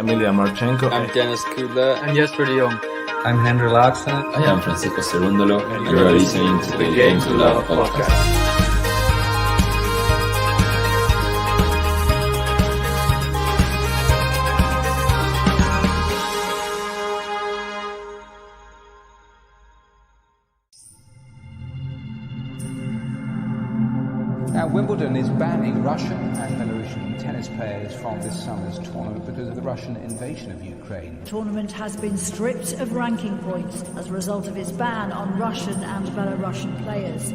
I'm Ilya Marchenko. I'm Dennis Kudla. I'm Jesper de Jong. I'm Henry Laakson. I am Francisco Cerundolo, and you are listening to the Game to Love podcast. Now, Wimbledon is banning Russian and Belarusian tennis tennis players from this summer's tournament because of the Russian invasion of Ukraine. The tournament has been stripped of ranking points as a result of its ban on Russian and Belarusian players.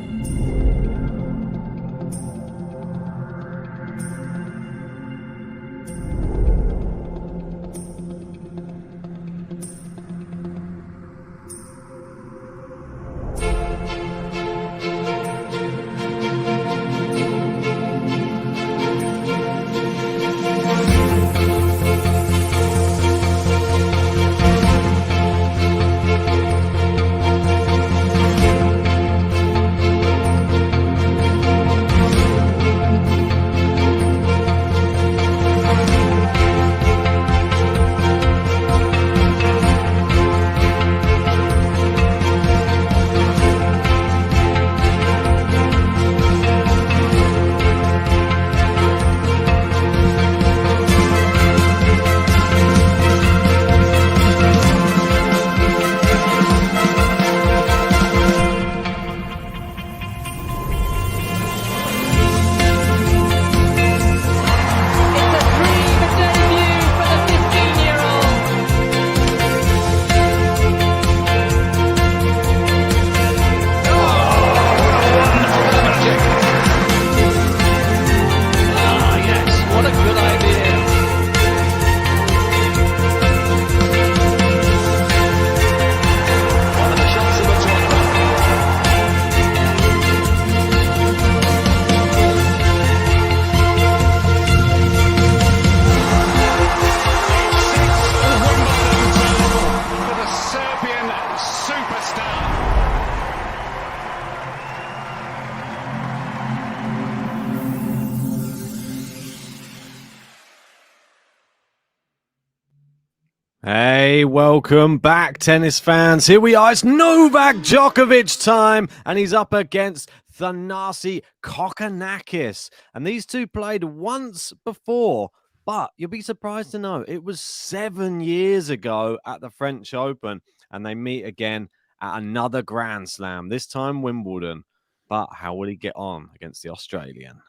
Hey, welcome back, tennis fans. Here we are. It's Novak Djokovic time, and he's up against Thanasi KOKKINAKIS. And these two played once before, but you'll be surprised to know it was 7 years ago at the French Open, and they meet again at another Grand Slam, this time Wimbledon. But how will he get on against the Australian?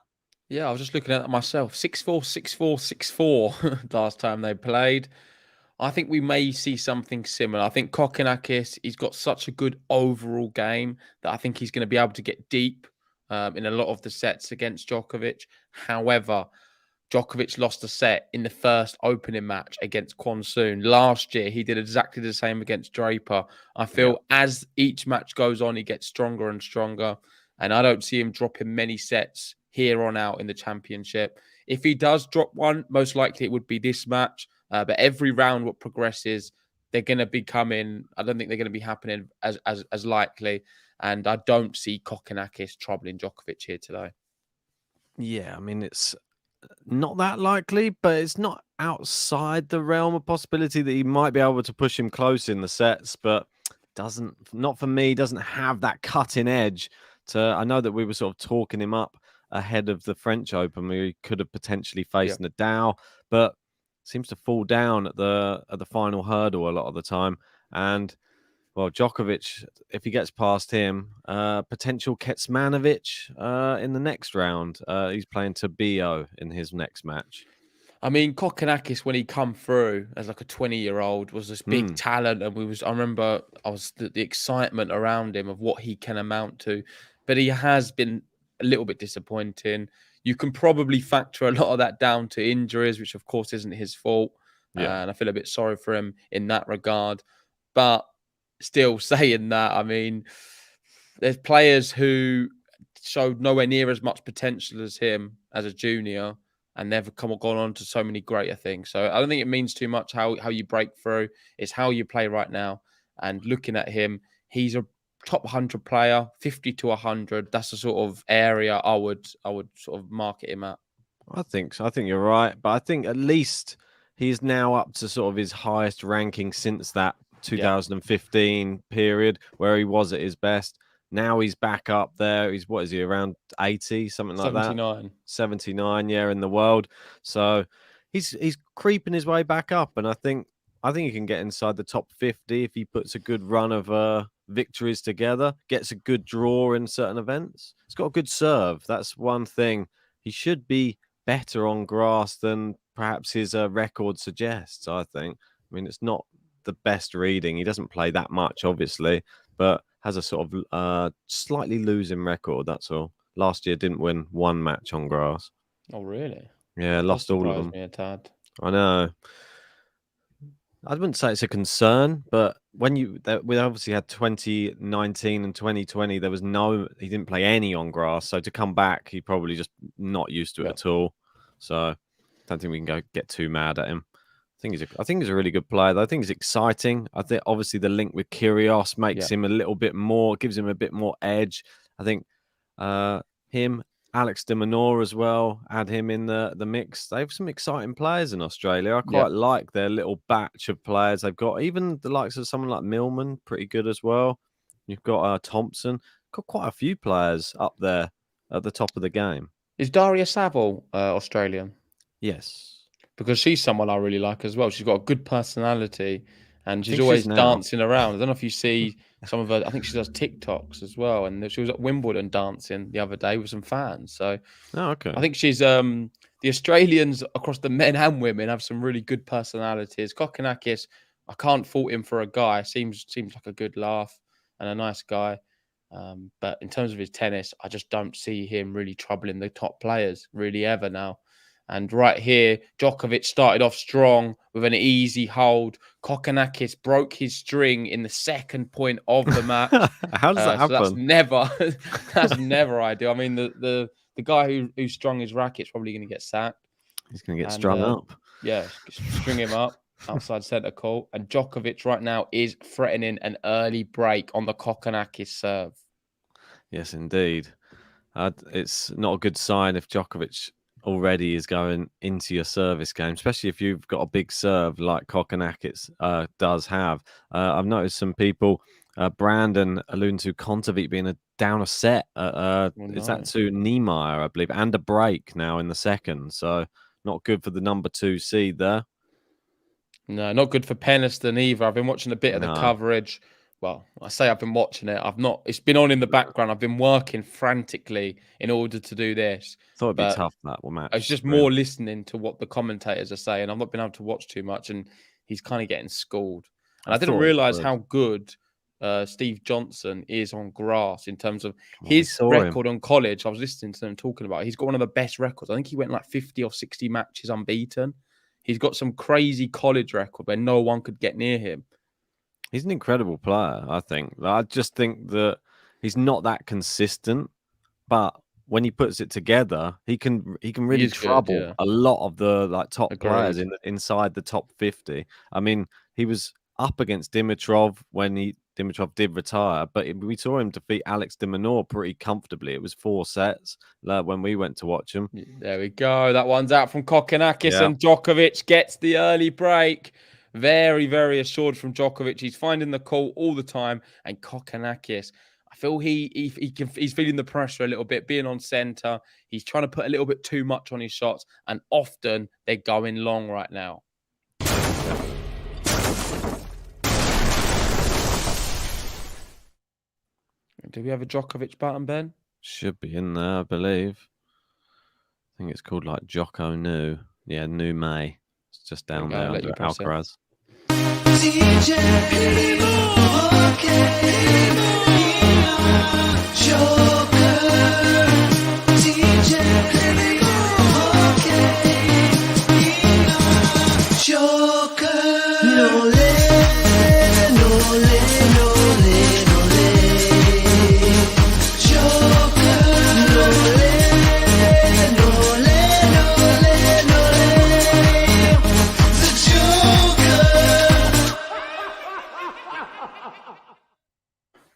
Yeah, I was just looking at that myself. 6-4, 6-4, 6-4 last time they played. I think we may see something similar. I think KOKKINAKIS, he's got such a good overall game that I think he's going to be able to get deep in a lot of the sets against Djokovic. However, Djokovic lost a set in the first opening match against Kwon Soon. Last year, he did exactly the same against Draper. I feel as each match goes on, he gets stronger and stronger. And I don't see him dropping many sets here on out in the championship. If he does drop one, most likely it would be this match. But every round what progresses, they're going to be coming. I don't think they're going to be happening as likely. And I don't see KOKKINAKIS troubling Djokovic here today. Yeah, I mean, it's not that likely, but it's not outside the realm of possibility that he might be able to push him close in the sets, but not for me, doesn't have that cutting edge. I know that we were sort of talking him up ahead of the French Open. We could have potentially faced Nadal, but seems to fall down at the final hurdle a lot of the time. And well, Djokovic, if he gets past him, potential Kecmanovic in the next round. He's playing Tabio in his next match. I mean, KOKKINAKIS, when he come through as like a 20-year-old, was this big talent, and I remember the excitement around him of what he can amount to. But he has been a little bit disappointing. You can probably factor a lot of that down to injuries, which of course isn't his fault. And I feel a bit sorry for him in that regard. But still saying that, I mean, there's players who showed nowhere near as much potential as him as a junior and never gone on to so many greater things. So I don't think it means too much how you break through. It's how you play right now. And looking at him, he's a top 100 player, 50 to 100. That's the sort of area I would sort of market him at. I think so. I think you're right. But I think at least he's now up to sort of his highest ranking since that 2015 period where he was at his best. Now he's back up there. What is he, around 80, something like 79. that? 79, in the world. So he's creeping his way back up. And I think he can get inside the top 50 if he puts a good run of victories together, gets a good draw in certain events. He's got a good serve. That's one thing. He should be better on grass than perhaps his record suggests, I think. I mean, it's not the best reading. He doesn't play that much, obviously, but has a sort of slightly losing record, that's all. Last year didn't win one match on grass. Oh, really? Yeah, That lost does all of surprise them. me a tad. I know. I wouldn't say it's a concern, but when we obviously had 2019 and 2020, he didn't play any on grass. So to come back, he probably just not used to it at all. So I don't think we can get too mad at him. I think he's a really good player. I think he's exciting. I think obviously the link with Kyrgios makes him a little bit more, gives him a bit more edge. I think him, Alex de Minaur as well, add him in the mix. They have some exciting players in Australia. I quite like their little batch of players they've got. Even the likes of someone like Millman, pretty good as well. You've got Thompson. Got quite a few players up there at the top of the game. Is Daria Saville Australian? Yes. Because she's someone I really like as well. She's got a good personality and she's think always she's now. dancing around. I don't know if you see some of her, I think she does TikToks as well. And she was at Wimbledon dancing the other day with some fans. So okay. I think she's the Australians across the men and women have some really good personalities. Kokkinakis, I can't fault him for a guy. Seems like a good laugh and a nice guy. But in terms of his tennis, I just don't see him really troubling the top players really ever now. And right here, Djokovic started off strong with an easy hold. Kokkinakis broke his string in the second point of the match. How does that happen? That's never ideal. I mean, the guy who strung his racket's probably going to get sacked. He's going to get strung up. Yeah, string him up outside centre court. And Djokovic right now is threatening an early break on the Kokkinakis serve. Yes, indeed. It's not a good sign if Djokovic already is going into your service game, especially if you've got a big serve like Kokkinakis does have. I've noticed some people, Brandon alluding to Kontovic being down a set. Is that to Niemeyer, I believe, and a break now in the second. So not good for the number 2 seed there. No, not good for Peniston either. I've been watching a bit of the coverage. Well, I say I've been watching it. It's been on in the background. I've been working frantically in order to do this. Thought it'd be tough, that match. It's just more listening to what the commentators are saying. I've not been able to watch too much, and he's kind of getting schooled. And I didn't realize how good Steve Johnson is on grass in terms of his record on college. I was listening to them talking about it. He's got one of the best records. I think he went like 50 or 60 matches unbeaten. He's got some crazy college record where no one could get near him. He's an incredible player, I think. I just think that he's not that consistent, but when he puts it together, he can really trouble a lot of the top players inside the top 50. I mean, he was up against Dimitrov when Dimitrov did retire, but we saw him defeat Alex de Minaur pretty comfortably. It was 4 sets when we went to watch him. There we go. That one's out from Kokkinakis, and Djokovic gets the early break. Very, very assured from Djokovic. He's finding the court all the time. And Kokkinakis, I feel he's feeling the pressure a little bit, being on centre. He's trying to put a little bit too much on his shots. And often they're going long right now. Do we have a Djokovic button, Ben? Should be in there, I believe. I think it's called like Jocko Nu. Yeah, Nu May. It's just down there under Alcaraz.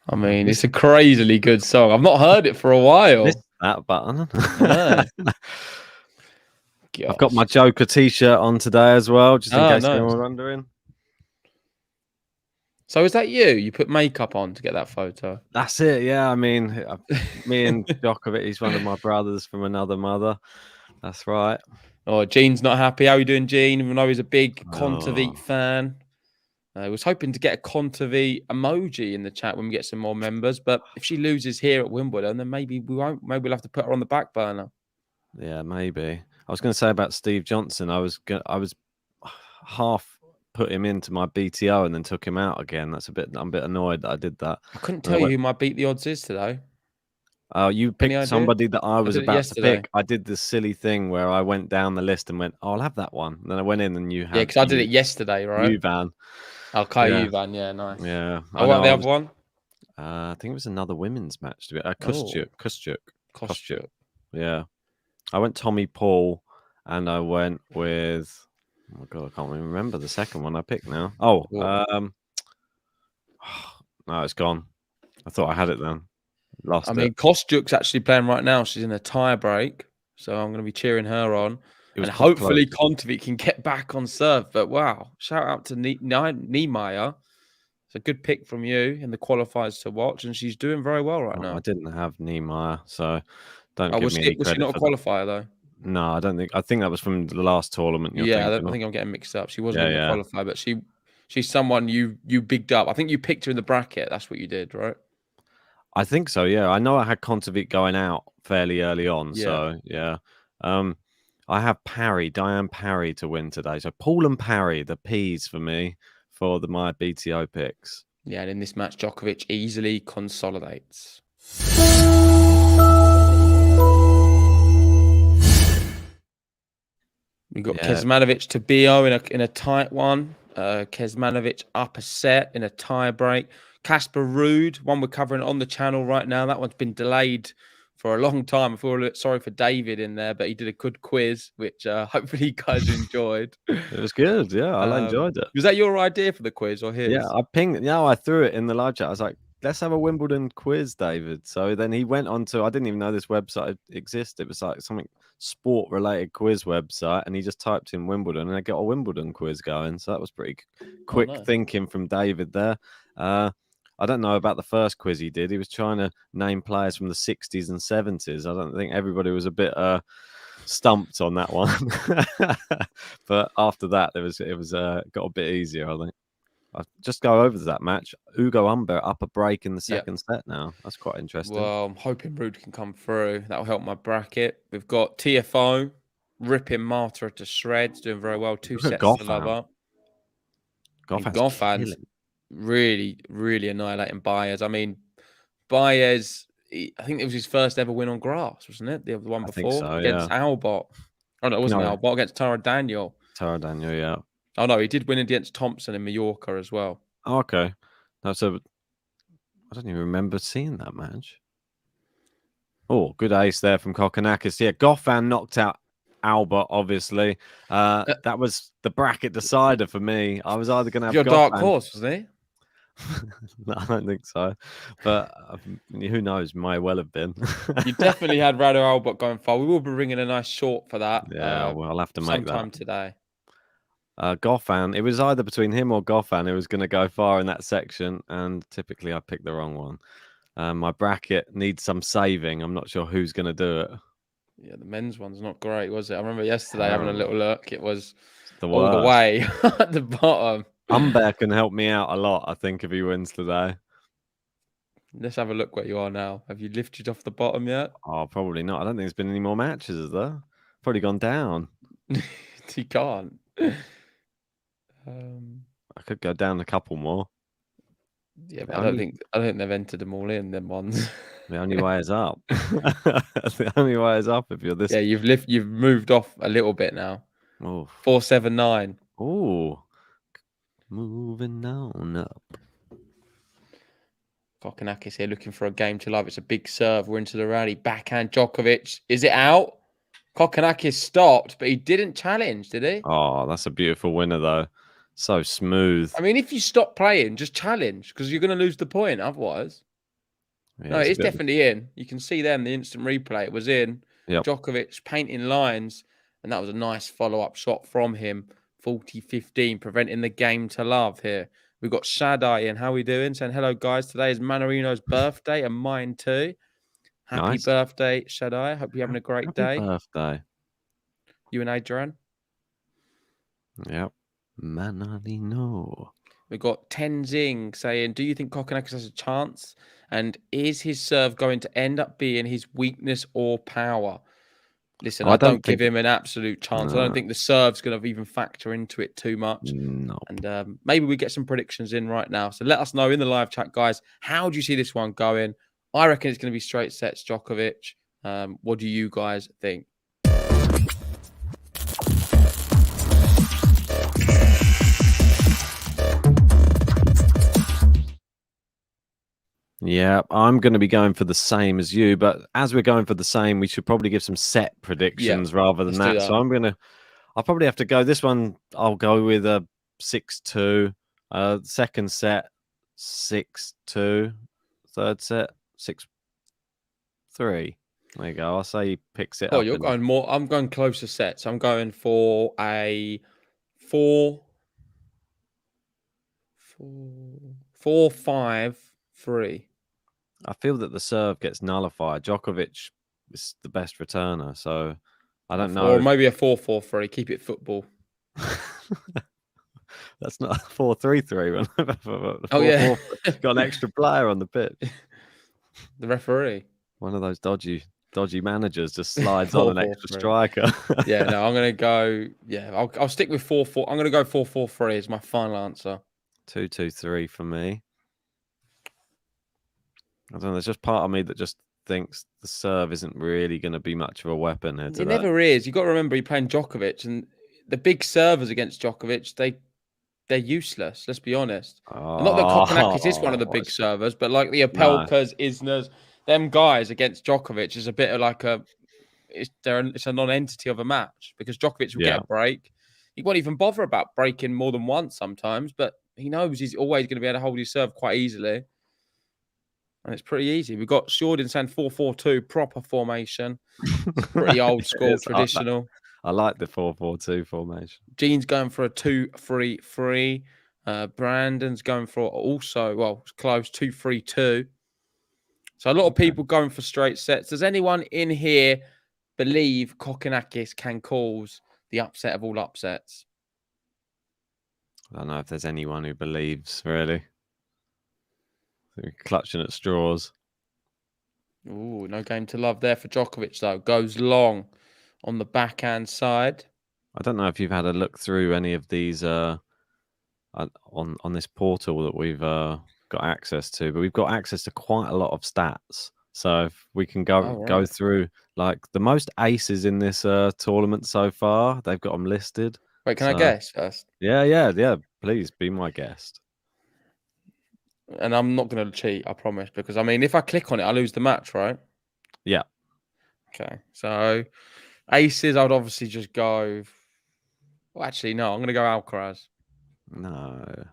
I mean, it's a crazily good song. I've not heard it for a while. That button. Yeah. I've got my Joker t-shirt on today as well, just in case anyone was wondering. So is that you? You put makeup on to get that photo? That's it, yeah. I mean, me and Djokovic, he's one of my brothers from another mother. That's right. Oh, Gene's not happy. How are you doing, Gene? Even though he's a big Kontovic fan. I was hoping to get a Kontovic emoji in the chat when we get some more members, but if she loses here at Wimbledon, then maybe we won't. Maybe we'll have to put her on the back burner. Yeah, maybe. I was going to say about Steve Johnson. I was half put him into my BTO and then took him out again. I'm a bit annoyed that I did that. I couldn't And I tell you went, who my beat the odds is today. you Any picked idea? somebody that I was did it about to yesterday. pick. I did this silly thing where I went down the list and went, "Oh, I'll have that one." And then I went in and you had Yeah, because I did it yesterday, right? Van. Okay, Yeah. Van. Yeah, nice. Yeah. Oh, what the other one? I think it was another women's match to be. Oh. Kostyuk. Yeah. I went Tommy Paul and I went with. Oh my god, I can't even remember the second one I picked now. Oh, Cool. no, it's gone. I thought I had it then. Lost I mean, it. Kostyuk's actually playing right now. She's in a tie break, so I'm going to be cheering her on. It was And quite hopefully close. Kontovic can get back on serve. But wow, shout out to Niemeyer. It's a good pick from you in the qualifiers to watch, and she's doing very well right now. I didn't have Niemeyer, so don't give Was me any she credit not a for that. qualifier though? No, I don't think. I think that was from the last tournament. You're Yeah, thinking I of. think I'm getting mixed up. She wasn't in the Yeah. qualifier, but she's someone you bigged up. I think you picked her in the bracket. That's what you did, right? I think so. Yeah, I know I had Kontovic going out fairly early on. Yeah. So yeah, I have Diane Parry to win today. So Paul and Parry, the P's for me for my BTO picks. Yeah, and in this match, Djokovic easily consolidates. We got Kecmanovic to BO in a tight one. Kecmanovic up a set in a tie break. Casper Ruud, one we're covering on the channel right now. That one's been delayed for a long time. I feel a little sorry for David in there, but he did a good quiz, which hopefully you guys enjoyed. It was good. Yeah, I enjoyed it. Was that your idea for the quiz or his? Yeah, I pinged. Yeah, I threw it in the live chat. I was like, let's have a Wimbledon quiz, David. So then he went on to, I didn't even know this website existed. It was like something sport related quiz website. And he just typed in Wimbledon and I got a Wimbledon quiz going. So that was pretty quick thinking from David there. I don't know about the first quiz he did. He was trying to name players from the 60s and 70s. I don't think everybody was a bit stumped on that one. But after that, it was got a bit easier, I think. I'll just go over that match. Ugo Humbert up a break in the second set now. That's quite interesting. Well, I'm hoping Ruud can come through. That'll help my bracket. We've got TFO ripping Marta to shreds, doing very well. 2 sets to love up. Goffan's really, really annihilating Baez. I mean, Baez, I think it was his first ever win on grass, wasn't it? The other one before so, against Albot. Oh, no, it wasn't Albot, against Tara Daniel. Yeah. Oh, no, he did win against Thompson in Mallorca as well. Oh, okay. I don't even remember seeing that match. Oh, good ace there from Kokkinakis. Yeah, Goffin knocked out Albert, obviously. That was the bracket decider for me. I was either going to have your dark horse, wasn't he? No, I don't think so. But who knows? Might well have been. You definitely had Rado Albert going far. We will be ringing a nice short for that. Yeah, well, I'll have to make that sometime today. Goffin, it was either between him or Goffin who was going to go far in that section, and typically I picked the wrong one. My bracket needs some saving. I'm not sure who's going to do it. Yeah, the men's one's not great, was it? I remember yesterday having a little look. It was all the way at the bottom. Humbert can help me out a lot, I think, if he wins today. Let's have a look where you are now. Have you lifted off the bottom yet? Oh, probably not. I don't think there's been any more matches, is there? Probably gone down. You can't. I could go down a couple more. Yeah, but I don't think they've entered them all in them ones. The only way is up. The only way is up if you're this. Yeah, you've moved off a little bit now. Oh, 479. Oh, moving on up. Kokkinakis here looking for a game to love. It's a big serve. We're into the rally. Backhand Djokovic. Is it out? Kokkinakis stopped, but he didn't challenge, did he? Oh, that's a beautiful winner, though. So smooth. I mean, if you stop playing, just challenge because you're going to lose the point otherwise. Yeah, no, it's definitely in. You can see them, the instant replay. It was in. Yep. Djokovic painting lines, and that was a nice follow-up shot from him. 40-15, preventing the game to love here. We've got Shaddai in. How are we doing? Saying hello, guys. Today is Manarino's birthday and mine too. Happy birthday, Shaddai. Hope you're having a great day. Happy birthday. You and Adrian? Yep. Manarino. We've got Tenzing saying, do you think Kokkinakis has a chance? And is his serve going to end up being his weakness or power? Listen, I I don't don't give think- him an absolute chance. I No. don't think the serve's going to even factor into it too much. No. And maybe we get some predictions in right now. So let us know in the live chat, guys. How do you see this one going? I reckon it's going to be straight sets, Djokovic. What do you guys think? Yeah, I'm going to be going for the same as you, but as we're going for the same, we should probably give some set predictions rather than let's do that. that. So I'll probably have to go this one. I'll go with a 6-2. Second set 6-2. Third set 6-3. There you go. I'll say he picks it Oh, up. you're going more. I'm going closer sets. I'm going for a 4-5-3. I feel that the serve gets nullified. Djokovic is the best returner, so I don't know. Or maybe a 4-4-3. Keep it football. That's not a 4-3-3. Oh, yeah. Got an extra player on the pitch. The referee. One of those dodgy managers just slides on an extra 4-4-3. striker. Yeah, no, I'm going to go. Yeah, I'll stick with 4-4. I'm going to go 4-4-3 as my final answer. 2-2-3 for me. I don't know. There's just part of me that just thinks the serve isn't really going to be much of a weapon here. It never is. You've got to remember you're playing Djokovic, and the big servers against Djokovic, they're useless. Let's be honest. Not that Kokkinakis is one of the big servers, but like the Opelkas, Isners, them guys against Djokovic is a bit of like it's a non-entity of a match because Djokovic will get a break. He won't even bother about breaking more than once sometimes, but he knows he's always going to be able to hold his serve quite easily. And it's pretty easy. We've got Shorden saying 4-4-2, proper formation. It's pretty old school, traditional. I like the 4-4-2 formation. Gene's going for a 2-3-3. Brandon's going for it's close, 2-3-2. So a lot of people going for straight sets. Does anyone in here believe Kokkinakis can cause the upset of all upsets? I don't know if there's anyone who believes, really. They're clutching at straws. Ooh, no game to love there for Djokovic, though. Goes long on the backhand side. I don't know if you've had a look through any of these on this portal that we've got access to, but we've got access to quite a lot of stats. So if we can go through like the most aces in this tournament so far, they've got them listed. Wait, can I guess first? Yeah. Please be my guest. And I'm not going to cheat, I promise, because I mean, if I click on it, I lose the match, right? Yeah. Okay, so aces, I would obviously just go. Well, actually, no, I'm going to go Alcaraz. No,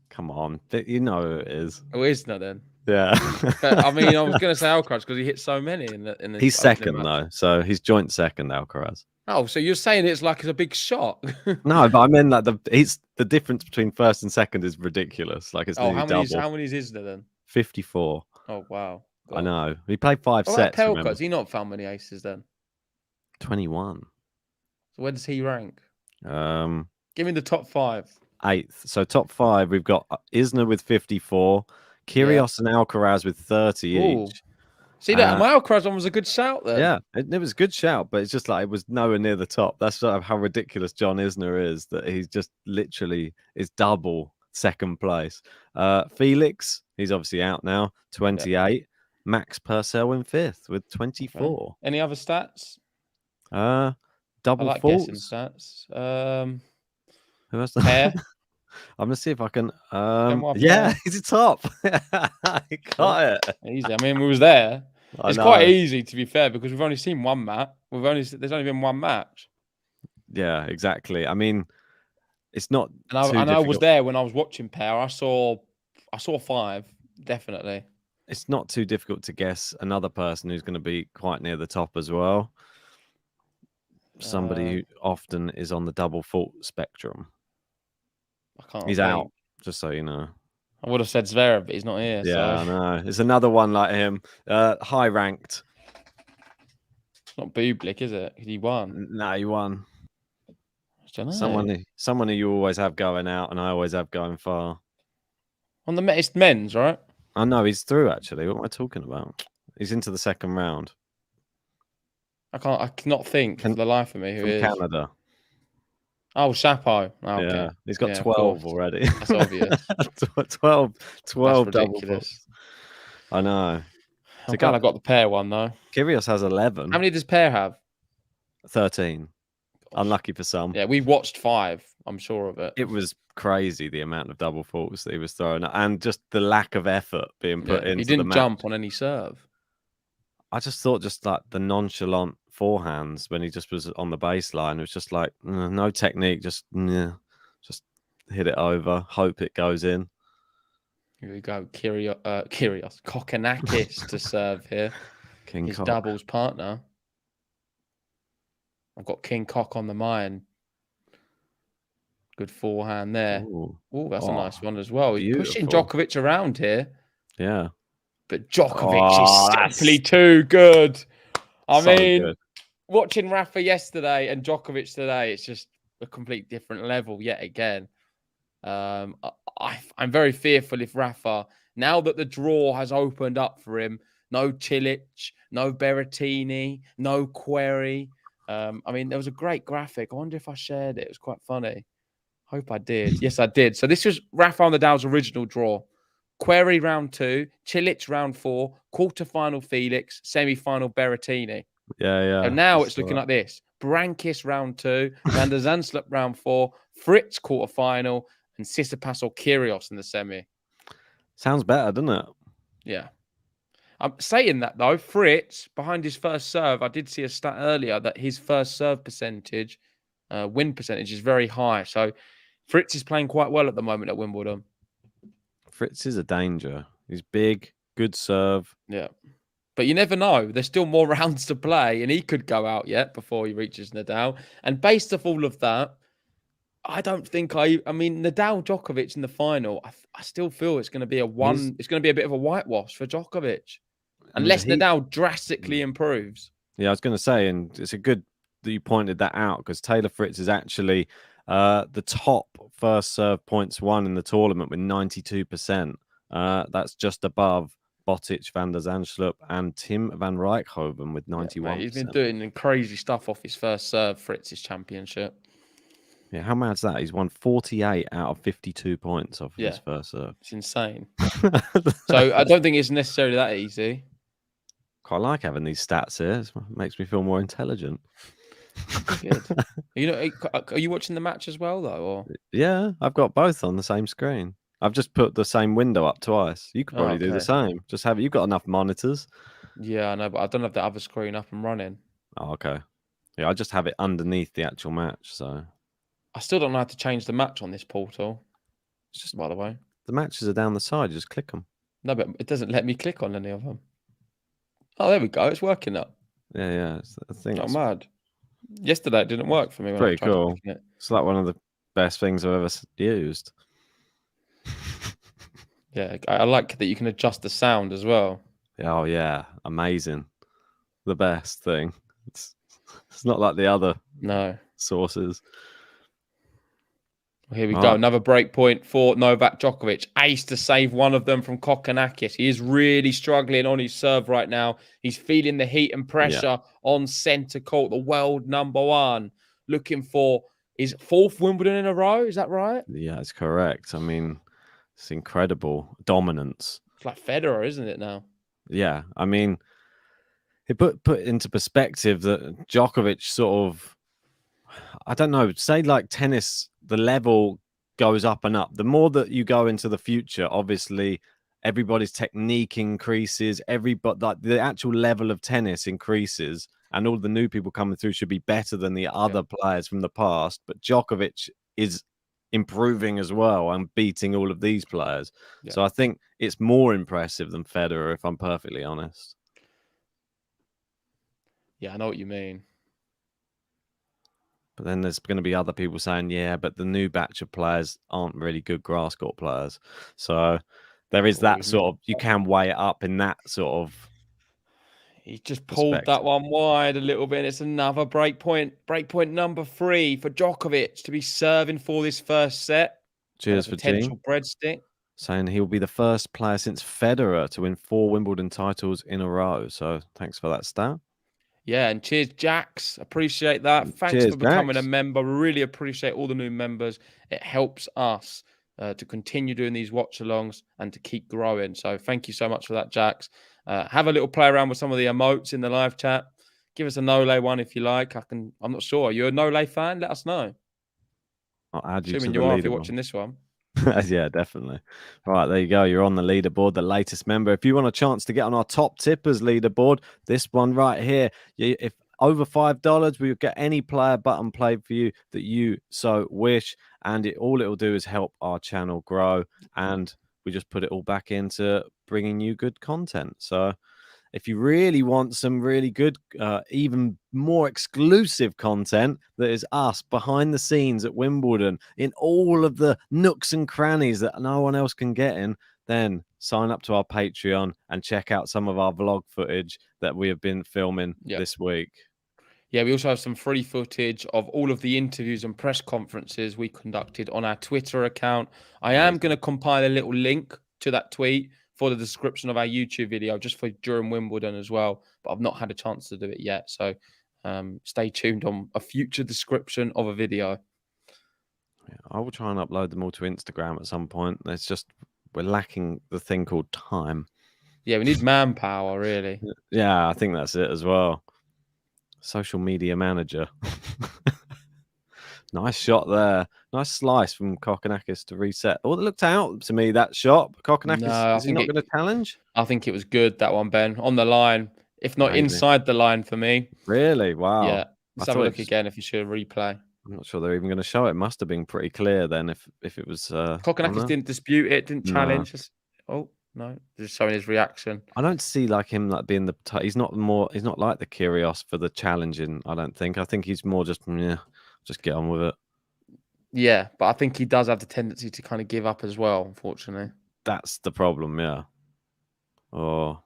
come on, you know who it is. Oh, Isner then. Yeah, but I mean, I was going to say Alcaraz because he hit so many in the. He's second though, so he's joint second, Alcaraz. Oh, so you're saying it's like it's a big shot? No, but I mean like the difference between first and second is ridiculous. Like it's how double. many is Isner then? 54. Oh wow. God. I know. He played 5 sets. Pelka, has he not found many aces then? 21. So where does he rank? Give me the top 5. 8th. So top 5, we've got Isner with 54, Kyrgios and Alcaraz with 30 each. See that? My Alcaraz one was a good shout then. Yeah, it was a good shout, but it's just like it was nowhere near the top. That's sort of how ridiculous John Isner is, that he's just literally is double second place. Felix, he's obviously out now, 28. Yep. Max Purcell in 5th with 24. Okay. Any other stats? Double I like faults. guessing stats. Who has the Pair? I'm gonna see if I can. Yeah, he's a top. He got it. Easy. I mean, we was there. It's quite easy to be fair because we've only seen one match. There's only been one match. Yeah, exactly. I mean, it's not. And I was there when I was watching pair. I saw 5 definitely. It's not too difficult to guess another person who's going to be quite near the top as well. Somebody who often is on the double fault spectrum. He's out, just so you know. I would have said Zverev, but he's not here. Yeah, so. I know. It's another one like him. High ranked. It's not Bublik, is it? He won. No, he won. Someone who you always have going out, and I always have going far. On the it's men's, right? I know he's through. Actually, what am I talking about? He's into the second round. I cannot think for the life of me who From is. Canada. Oh, Chapo. Oh, okay. Yeah, he's got Yeah, of 12 course. already. That's obvious. 12 That's double ridiculous. faults. I know. I'm glad I got the pair one though. Kyrgios has 11. How many does pair have? 13. Gosh. Unlucky for some. Yeah, we watched 5. I'm sure of it. It was crazy the amount of double faults that he was throwing, and just the lack of effort being put into He the didn't match. jump on any serve. I just thought like the nonchalant forehands when he just was on the baseline. It was just like no technique, just hit it over, hope it goes in. Here we go. Kyrgios. Kokkinakis to serve here. King His Cock. doubles partner. I've got King Cock on the mind. Good forehand there. Oh, that's a nice one as well. He's pushing Djokovic around here. Yeah. But Djokovic is simply too good. I mean, good. Watching Rafa yesterday and Djokovic today, it's just a complete different level yet again. I'm very fearful if Rafa, now that the draw has opened up for him, no Cilic, no Berrettini, no Query. I mean, there was a great graphic. I wonder if I shared it. It was quite funny. Hope I did. Yes, I did. So this was Rafa Nadal's original draw. Query round 2, Cilic round 4, quarterfinal Felix, semi-final Berrettini. Yeah. So now it's looking like this. Brankis round 2, Van der Zandschulp round 4, Fritz quarterfinal, and Tsitsipas or Kyrgios in the semi. Sounds better, doesn't it? Yeah. I'm saying that though, Fritz, behind his first serve, I did see a stat earlier that his first serve percentage, win percentage is very high. So Fritz is playing quite well at the moment at Wimbledon. Fritz is a danger. He's big, good serve. Yeah. But you never know. There's still more rounds to play, and he could go out yet before he reaches Nadal. And based off all of that, I don't think I mean, Nadal Djokovic in the final, I still feel it's going to be it's going to be a bit of a whitewash for Djokovic. Unless Nadal drastically improves. Yeah, I was going to say, and it's a good that you pointed that out because Taylor Fritz is actually the top first serve points won in the tournament with 92%. That's just above Botic, Van der Zandschulp, and Tim van Rijkhoven with 91%. Yeah, he's been doing crazy stuff off his first serve, Fritz's championship. Yeah, how mad's that? He's won 48 out of 52 points off his first serve. It's insane. So I don't think it's necessarily that easy. Quite like having these stats here. It makes me feel more intelligent. Good. Are you watching the match as well, though? Or? Yeah, I've got both on the same screen. I've just put the same window up twice. You could probably do the same. Just have it. You've got enough monitors. Yeah, I know, but I don't have the other screen up and running. Oh, okay. Yeah, I just have it underneath the actual match. So I still don't know how to change the match on this portal. It's just, by the way, the matches are down the side. You just click them. No, but it doesn't let me click on any of them. Oh, there we go. It's working up. Yeah. I think not mad. Yesterday it didn't work for me. Pretty cool. It's like one of the best things I've ever used. Yeah, I like that you can adjust the sound as well. Oh yeah, amazing. The best thing. It's not like the other sources. Here we go. Another break point for Novak Djokovic. Ace to save one of them from Kokkinakis. He is really struggling on his serve right now. He's feeling the heat and pressure on centre court. The world #1. Looking for his 4th Wimbledon in a row. Is that right? Yeah, it's correct. I mean, it's incredible dominance. It's like Federer, isn't it now? Yeah. I mean, it put into perspective that Djokovic sort of, I don't know, say like tennis, the level goes up and up. The more that you go into the future, obviously, everybody's technique increases. Like the actual level of tennis increases, and all the new people coming through should be better than the other players from the past. But Djokovic is improving as well and beating all of these players. Yeah. So I think it's more impressive than Federer, if I'm perfectly honest. Yeah, I know what you mean. But then there's going to be other people saying, yeah, but the new batch of players aren't really good grass court players. So there is that sort of, you can weigh it up in that sort of. He just pulled that one wide a little bit. It's another break point. Break point number 3 for Djokovic to be serving for this first set. Cheers for potential breadstick. Saying he will be the first player since Federer to win 4 Wimbledon titles in a row. So thanks for that stat. Yeah, and cheers, Jax. Appreciate that. Thanks Cheers, for becoming a Jax. member. Really appreciate all the new members. It helps us to continue doing these watch-alongs and to keep growing. So thank you so much for that, Jax. Have a little play around with some of the emotes in the live chat. Give us a Nole one if you like. I'm not sure. Are you a Nole fan? Let us know. I'll add you Assuming to the you are if you're leaderboard. watching this one. Yeah, definitely. Right, there you go. You're on the leaderboard, the latest member. If you want a chance to get on our top tippers leaderboard, this one right here, if over $5, we'll get any player button played for you that you so wish. And all it will do is help our channel grow. And we just put it all back into bringing you good content. So if you really want some really good, even more exclusive content that is us behind the scenes at Wimbledon in all of the nooks and crannies that no one else can get in, then sign up to our Patreon and check out some of our vlog footage that we have been filming this week. Yeah, we also have some free footage of all of the interviews and press conferences we conducted on our Twitter account. I am going to compile a little link to that tweet for the description of our YouTube video, just for during Wimbledon as well. But I've not had a chance to do it yet. So stay tuned on a future description of a video. Yeah, I will try and upload them all to Instagram at some point. It's just, we're lacking the thing called time. Yeah, we need manpower, really. Yeah, I think that's it as well. Social media manager. Nice shot there. Nice slice from KOKKINAKIS to reset. Oh, it looked out to me, that shot. KOKKINAKIS, is he not going to challenge? I think it was good, that one, Ben. On the line. If not inside the line for me. Really? Wow. Yeah. Let's have a look again if you should replay. I'm not sure they're even going to show it. Must have been pretty clear then if it was... KOKKINAKIS didn't dispute it, didn't challenge. Oh, no. Just showing his reaction. I don't see like him like being the... He's not like the Kyrgios for the challenging, I don't think. I think he's more just, just get on with it. Yeah, but I think he does have the tendency to kind of give up as well, unfortunately. That's the problem, yeah. Oh,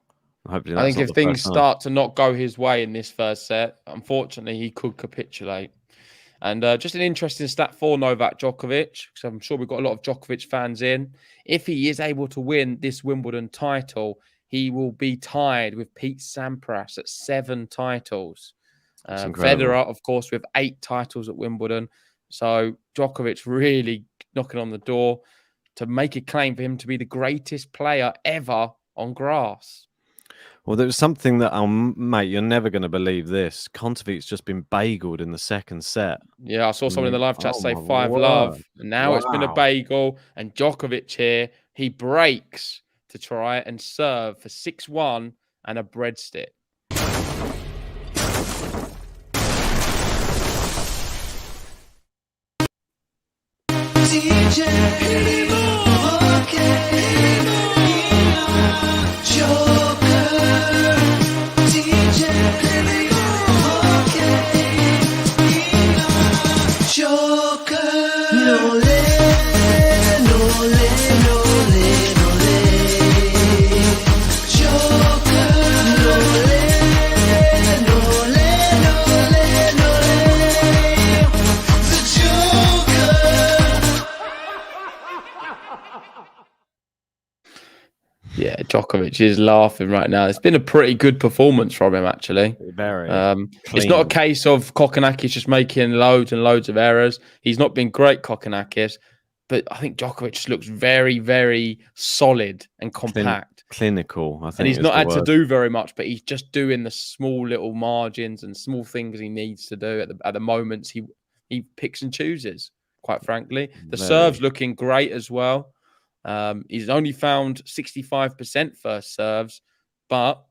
hopefully I think if things start to not go his way in this first set, unfortunately, he could capitulate. And just an interesting stat for Novak Djokovic, because I'm sure we've got a lot of Djokovic fans in. If he is able to win this Wimbledon title, he will be tied with Pete Sampras at 7 titles. Federer, of course, with 8 titles at Wimbledon. So Djokovic really knocking on the door to make a claim for him to be the greatest player ever on grass. Well, there was something that, mate, you're never going to believe this. Kontovic's just been bageled in the second set. Yeah, I saw someone in the live chat say 5-love. And now it's been a bagel. And Djokovic here, he breaks to try and serve for 6-1 and a breadstick. Yeah, Djokovic is laughing right now. It's been a pretty good performance from him, actually. Very. It's not a case of KOKKINAKIS just making loads and loads of errors. He's not been great, KOKKINAKIS, but I think Djokovic just looks very, very solid and compact. Clinical, I think. And he's not had to do very much, but he's just doing the small little margins and small things he needs to do at the moments he picks and chooses, quite frankly. The serve's looking great as well. He's only found 65% first serves, but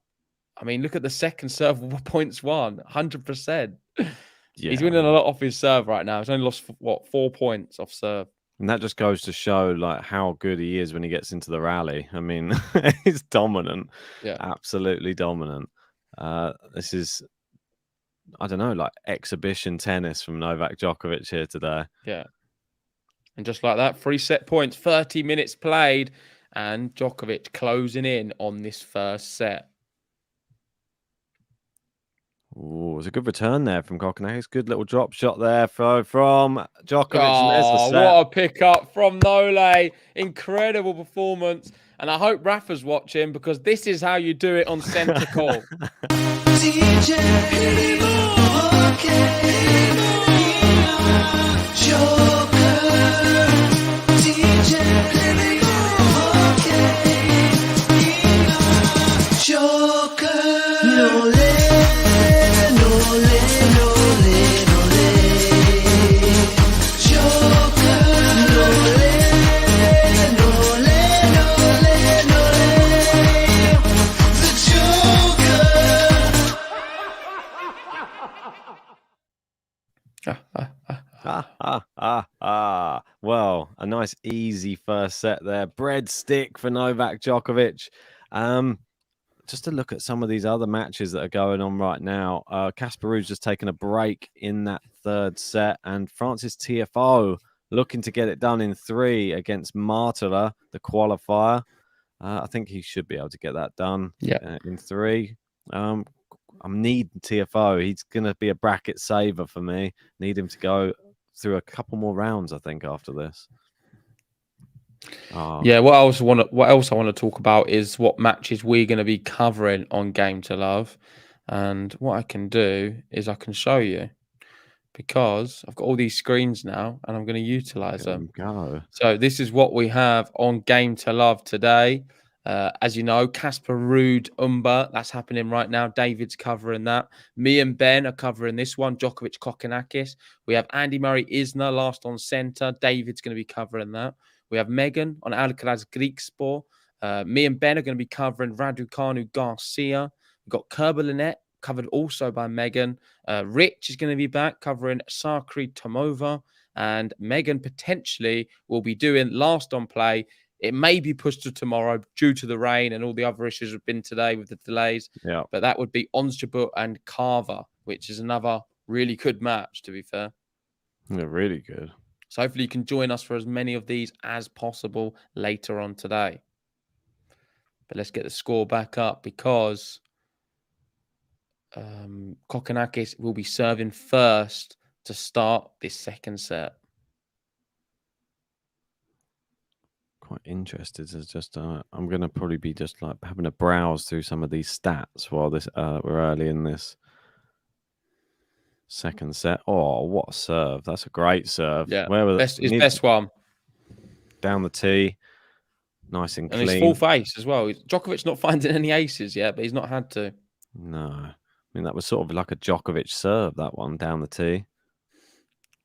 I mean, look at the second serve points won, 100%. Yeah. He's winning a lot off his serve right now. He's only lost 4 points off serve, and that just goes to show like how good he is when he gets into the rally. I mean, he's dominant, absolutely dominant. This is, I don't know, like exhibition tennis from Novak Djokovic here today. Yeah. And just like that, 3 set points, 30 minutes played, and Djokovic closing in on this first set. Oh, it was a good return there from KOKKINAKIS. Good little drop shot there from Djokovic. Oh, what a pickup from Nole. Incredible performance. And I hope Rafa's watching, because this is how you do it on centre court. Well, a nice easy first set there. Breadstick for Novak Djokovic. Just to look at some of these other matches that are going on right now. Casper Ruud's just taken a break in that third set, and Francis TFO looking to get it done in 3 against Martela, the qualifier. I think he should be able to get that done in 3. I'm needing TFO. He's going to be a bracket saver for me. Need him to go through a couple more rounds, I think, after this. Yeah, what else I want to talk about is what matches we're going to be covering on Game to Love. And what I can do is I can show you, because I've got all these screens now and I'm going to utilize them. So this is what we have on Game to Love today. As you know, Casper Ruud, Umber, that's happening right now. David's covering that. Me and Ben are covering this one. Djokovic, Kokkinakis. We have Andy Murray, Isner, last on centre. David's going to be covering that. We have Megan on Alcaraz, Griekspoor. Me and Ben are going to be covering Raducanu, Garcia. We've got Kerber Lynette, covered also by Megan. Rich is going to be back covering Sakari Tomova. And Megan potentially will be doing last on play. It may be pushed to tomorrow due to the rain and all the other issues have been today with the delays. Yeah. But that would be Onstrabut and Carver, which is another really good match, to be fair. Yeah, really good. So hopefully you can join us for as many of these as possible later on today. But let's get the score back up, because Kokkinakis will be serving first to start this second set. Quite interested. It's just I'm going to probably be just like having a browse through some of these stats while this we're early in this second set. Oh, what a serve! That's a great serve. Yeah, where was his best one down the tee, nice and clean. His full face as well. Djokovic not finding any aces yet, but he's not had to. No, I mean that was sort of like a Djokovic serve, that one down the tee.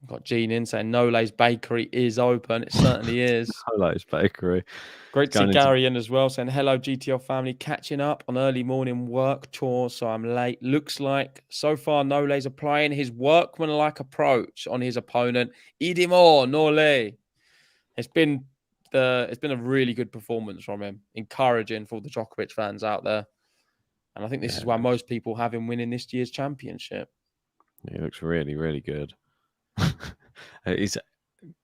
Got Gene in saying Nole's Bakery is open. It certainly is. Nole's Bakery. Great to see Gary in as well, saying hello GTL family, catching up on early morning work chores, so I'm late. Looks like so far Nole's applying his workmanlike approach on his opponent. Idimo Nole. It's been a really good performance from him, encouraging for all the Djokovic fans out there. And I think this is why most people have him winning this year's championship. He looks really, really good. He's,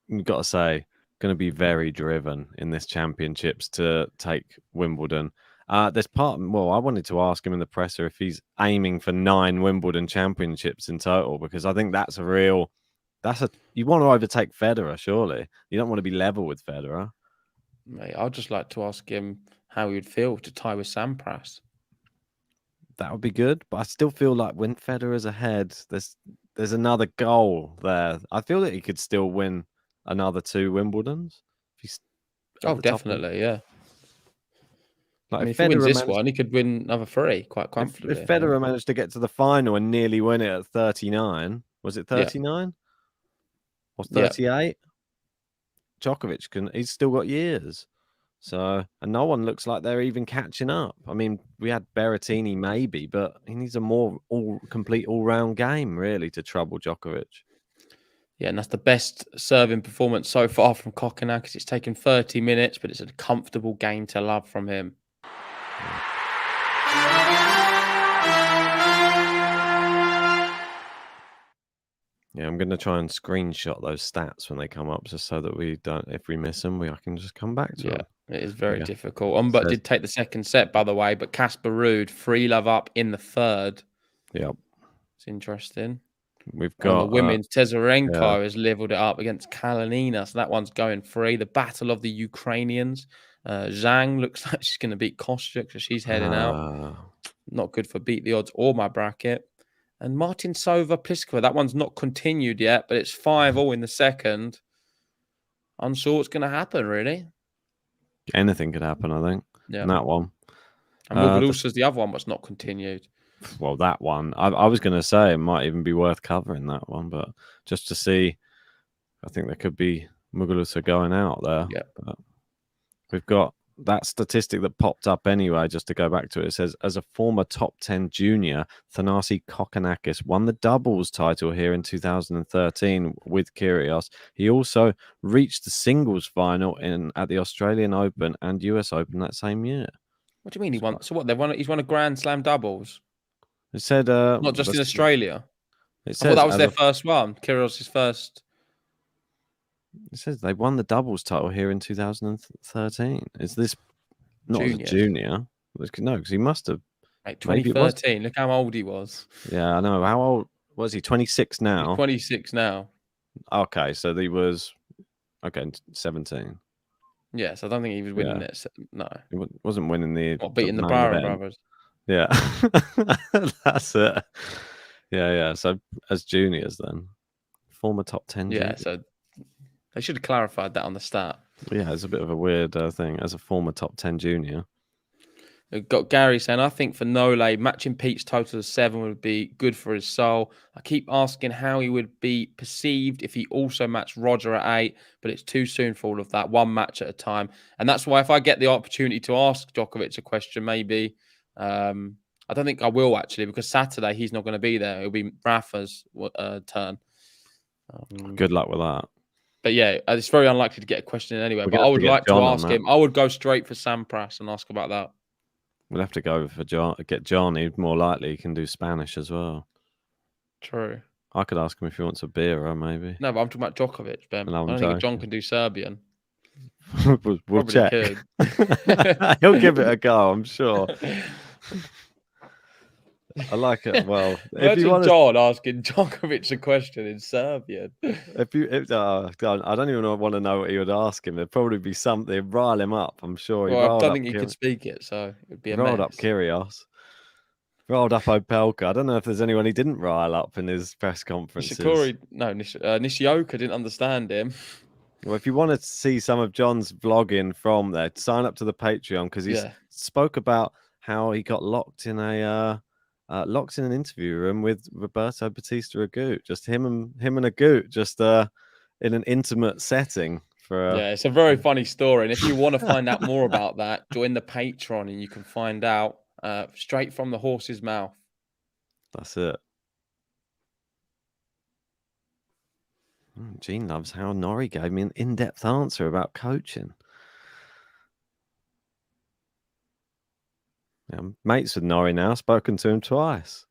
you've got to say, going to be very driven in this championships to take Wimbledon. There's I wanted to ask him in the presser if he's aiming for 9 Wimbledon championships in total, because I think you want to overtake Federer, surely. You don't want to be level with Federer. Mate, I'd just like to ask him how he would feel to tie with Sampras. That would be good, but I still feel like when Federer's ahead, there's another goal there. I feel that he could still win another 2 Wimbledons. Definitely, yeah. Like if he wins this one, he could win another 3 quite comfortably. If Federer managed to get to the final and nearly win it at 39, was it 39? Or 38? Djokovic he's still got years. So, and no one looks like they're even catching up. I mean, we had Berrettini maybe, but he needs a more complete all-round game, really, to trouble Djokovic. Yeah, and that's the best serving performance so far from Kokkinakis. It's taken 30 minutes, but it's a comfortable game to love from him. Yeah, I'm going to try and screenshot those stats when they come up, just so that we don't, if we miss them, I can just come back to them. It is very difficult. Umber did take the second set, by the way, but Casper Ruud 3-love up in the third. Yep. It's interesting. We've got the women's Tezarenko has leveled it up against Kalinina, so that one's going free. The battle of the Ukrainians. Zhang looks like she's going to beat Kostyuk, so she's heading out. Not good for beat the odds or my bracket. And Martin Sova Pliskova, that one's not continued yet, but it's 5-all in the second. Unsure what's going to happen, really. Anything could happen, I think. Yeah. In that one. And Muguruza's the other one, what's not continued. Well, that one, I was going to say it might even be worth covering that one, but just to see, I think there could be Muguruza going out there. Yeah. But we've got that statistic that popped up anyway, just to go back to it. It says, as a former top 10 junior, Thanasi KOKKINAKIS won the doubles title here in 2013 with Kyrgios. He also reached the singles final at the Australian Open and US Open that same year. What do you mean he won? So what, he's won a Grand Slam doubles? It said... not just in Australia? It I thought that was their first one. Kyrgios' first... It says they won the doubles title here in 2013. Is this not as a Junior? junior? No, because he must have. Like Maybe it was. 2013. Look how old he was. Yeah, I know. How old was he? 26 now. He's 26 now. Okay, so he was 17. Yes, I don't think he was winning it. No, He wasn't winning the. not beating the main Byron event. brothers. Yeah, that's it. Yeah. So as juniors, then former top 10. Yeah, junior. so they should have clarified that on the stat. Yeah, it's a bit of a weird thing. As a former top 10 junior. We've got Gary saying, I think for Nole, matching Pete's total of 7 would be good for his soul. I keep asking how he would be perceived if he also matched Roger at 8, but it's too soon for all of that, one match at a time. And that's why if I get the opportunity to ask Djokovic a question, maybe, I don't think I will actually, because Saturday he's not going to be there. It'll be Rafa's turn. Good luck with that. But yeah, it's very unlikely to get a question in anyway. We're But gonna I have would to get like to John on ask that. him. I would go straight for Sampras and ask about that. We'll have to go for John. Get Johnny. More likely, he can do Spanish as well. True. I could ask him if he wants a beer, or maybe. No, but I'm talking about Djokovic, Ben. No, I I'm don't think joking. John can do Serbian. we'll Probably check. could. He'll give it a go, I'm sure. I like it. Well, if Imagine you want John asking Djokovic a question in Serbian. God, I don't even want to know what he would ask him. There'd probably be something rile him up. I'm sure. Well, I don't think he could speak it, so it'd be a rolled mess. up Kyrgios. Rolled up Opelka. I don't know if there's anyone he didn't rile up in his press conferences. Nishioka didn't understand him. Well, if you want to see some of John's vlogging from there, sign up to the Patreon because he spoke about how he got locked in an interview room with Roberto Batista Agut. Just him and Agut, just in an intimate setting. Yeah, it's a very funny story. And if you want to find out more about that, join the Patreon and you can find out straight from the horse's mouth. That's it. Gene loves how Norrie gave me an in-depth answer about coaching. Yeah, I'm mates with Norrie now. Spoken to him twice.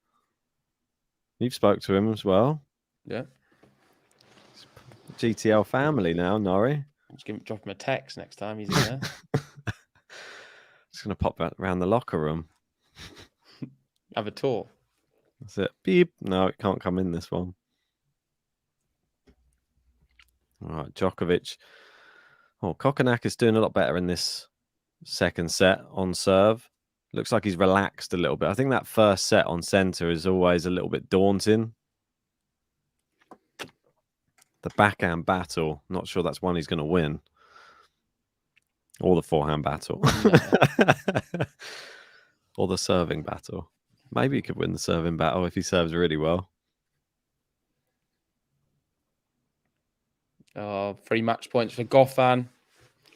You've spoke to him as well. Yeah. GTL family now, Norrie. Just drop him a text next time he's in there. Just going to pop around the locker room. Have a tour. That's it. Beep. No, it can't come in this one. All right, Djokovic. Oh, KOKKINAKIS doing a lot better in this second set on serve. Looks like he's relaxed a little bit. I think that first set on center is always a little bit daunting. The backhand battle, not sure that's one he's going to win. Or the forehand battle. No. Or the serving battle. Maybe he could win the serving battle if he serves really well. 3 match points for Goffin.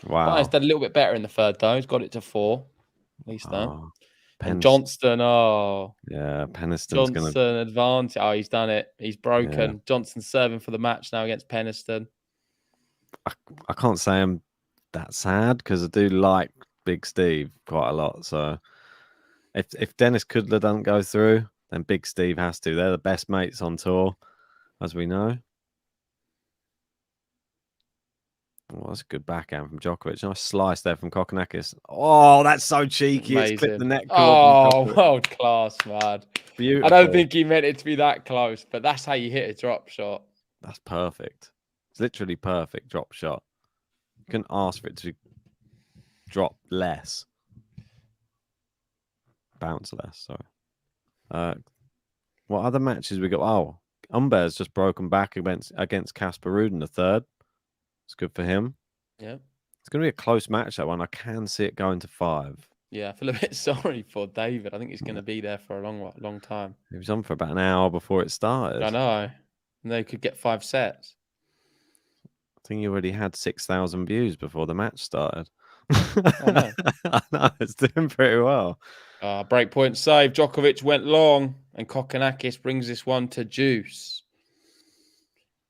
Wow. He's done a little bit better in the third, though. He's got it to 4. At least that. And Pence. Johnston, Yeah, Peniston's going Johnston advantage. Oh, he's done it. He's broken. Yeah. Johnston's serving for the match now against Peniston. I can't say I'm that sad because I do like Big Steve quite a lot. So if Dennis Kudla doesn't go through, then Big Steve has to. They're the best mates on tour, as we know. Oh, that's a good backhand from Djokovic. Nice slice there from KOKKINAKIS. Oh, that's so cheeky. Amazing. It's clipped the neck cord. Oh, world class, man. Beautiful. I don't think he meant it to be that close, but that's how you hit a drop shot. That's perfect. It's literally perfect drop shot. You couldn't ask for it to drop less. bounce less. Sorry. What other matches we got? Oh, Umber's just broken back against Casper Ruud in the third. It's good for him. Yeah. It's going to be a close match, that one. I can see it going to 5. Yeah, I feel a bit sorry for David. I think he's going to be there for a long time. He was on for about an hour before it started. I know. And they could get 5 sets. I think he already had 6,000 views before the match started. I know. I know, it's doing pretty well. Breakpoint save. Djokovic went long, and Kokkinakis brings this one to juice.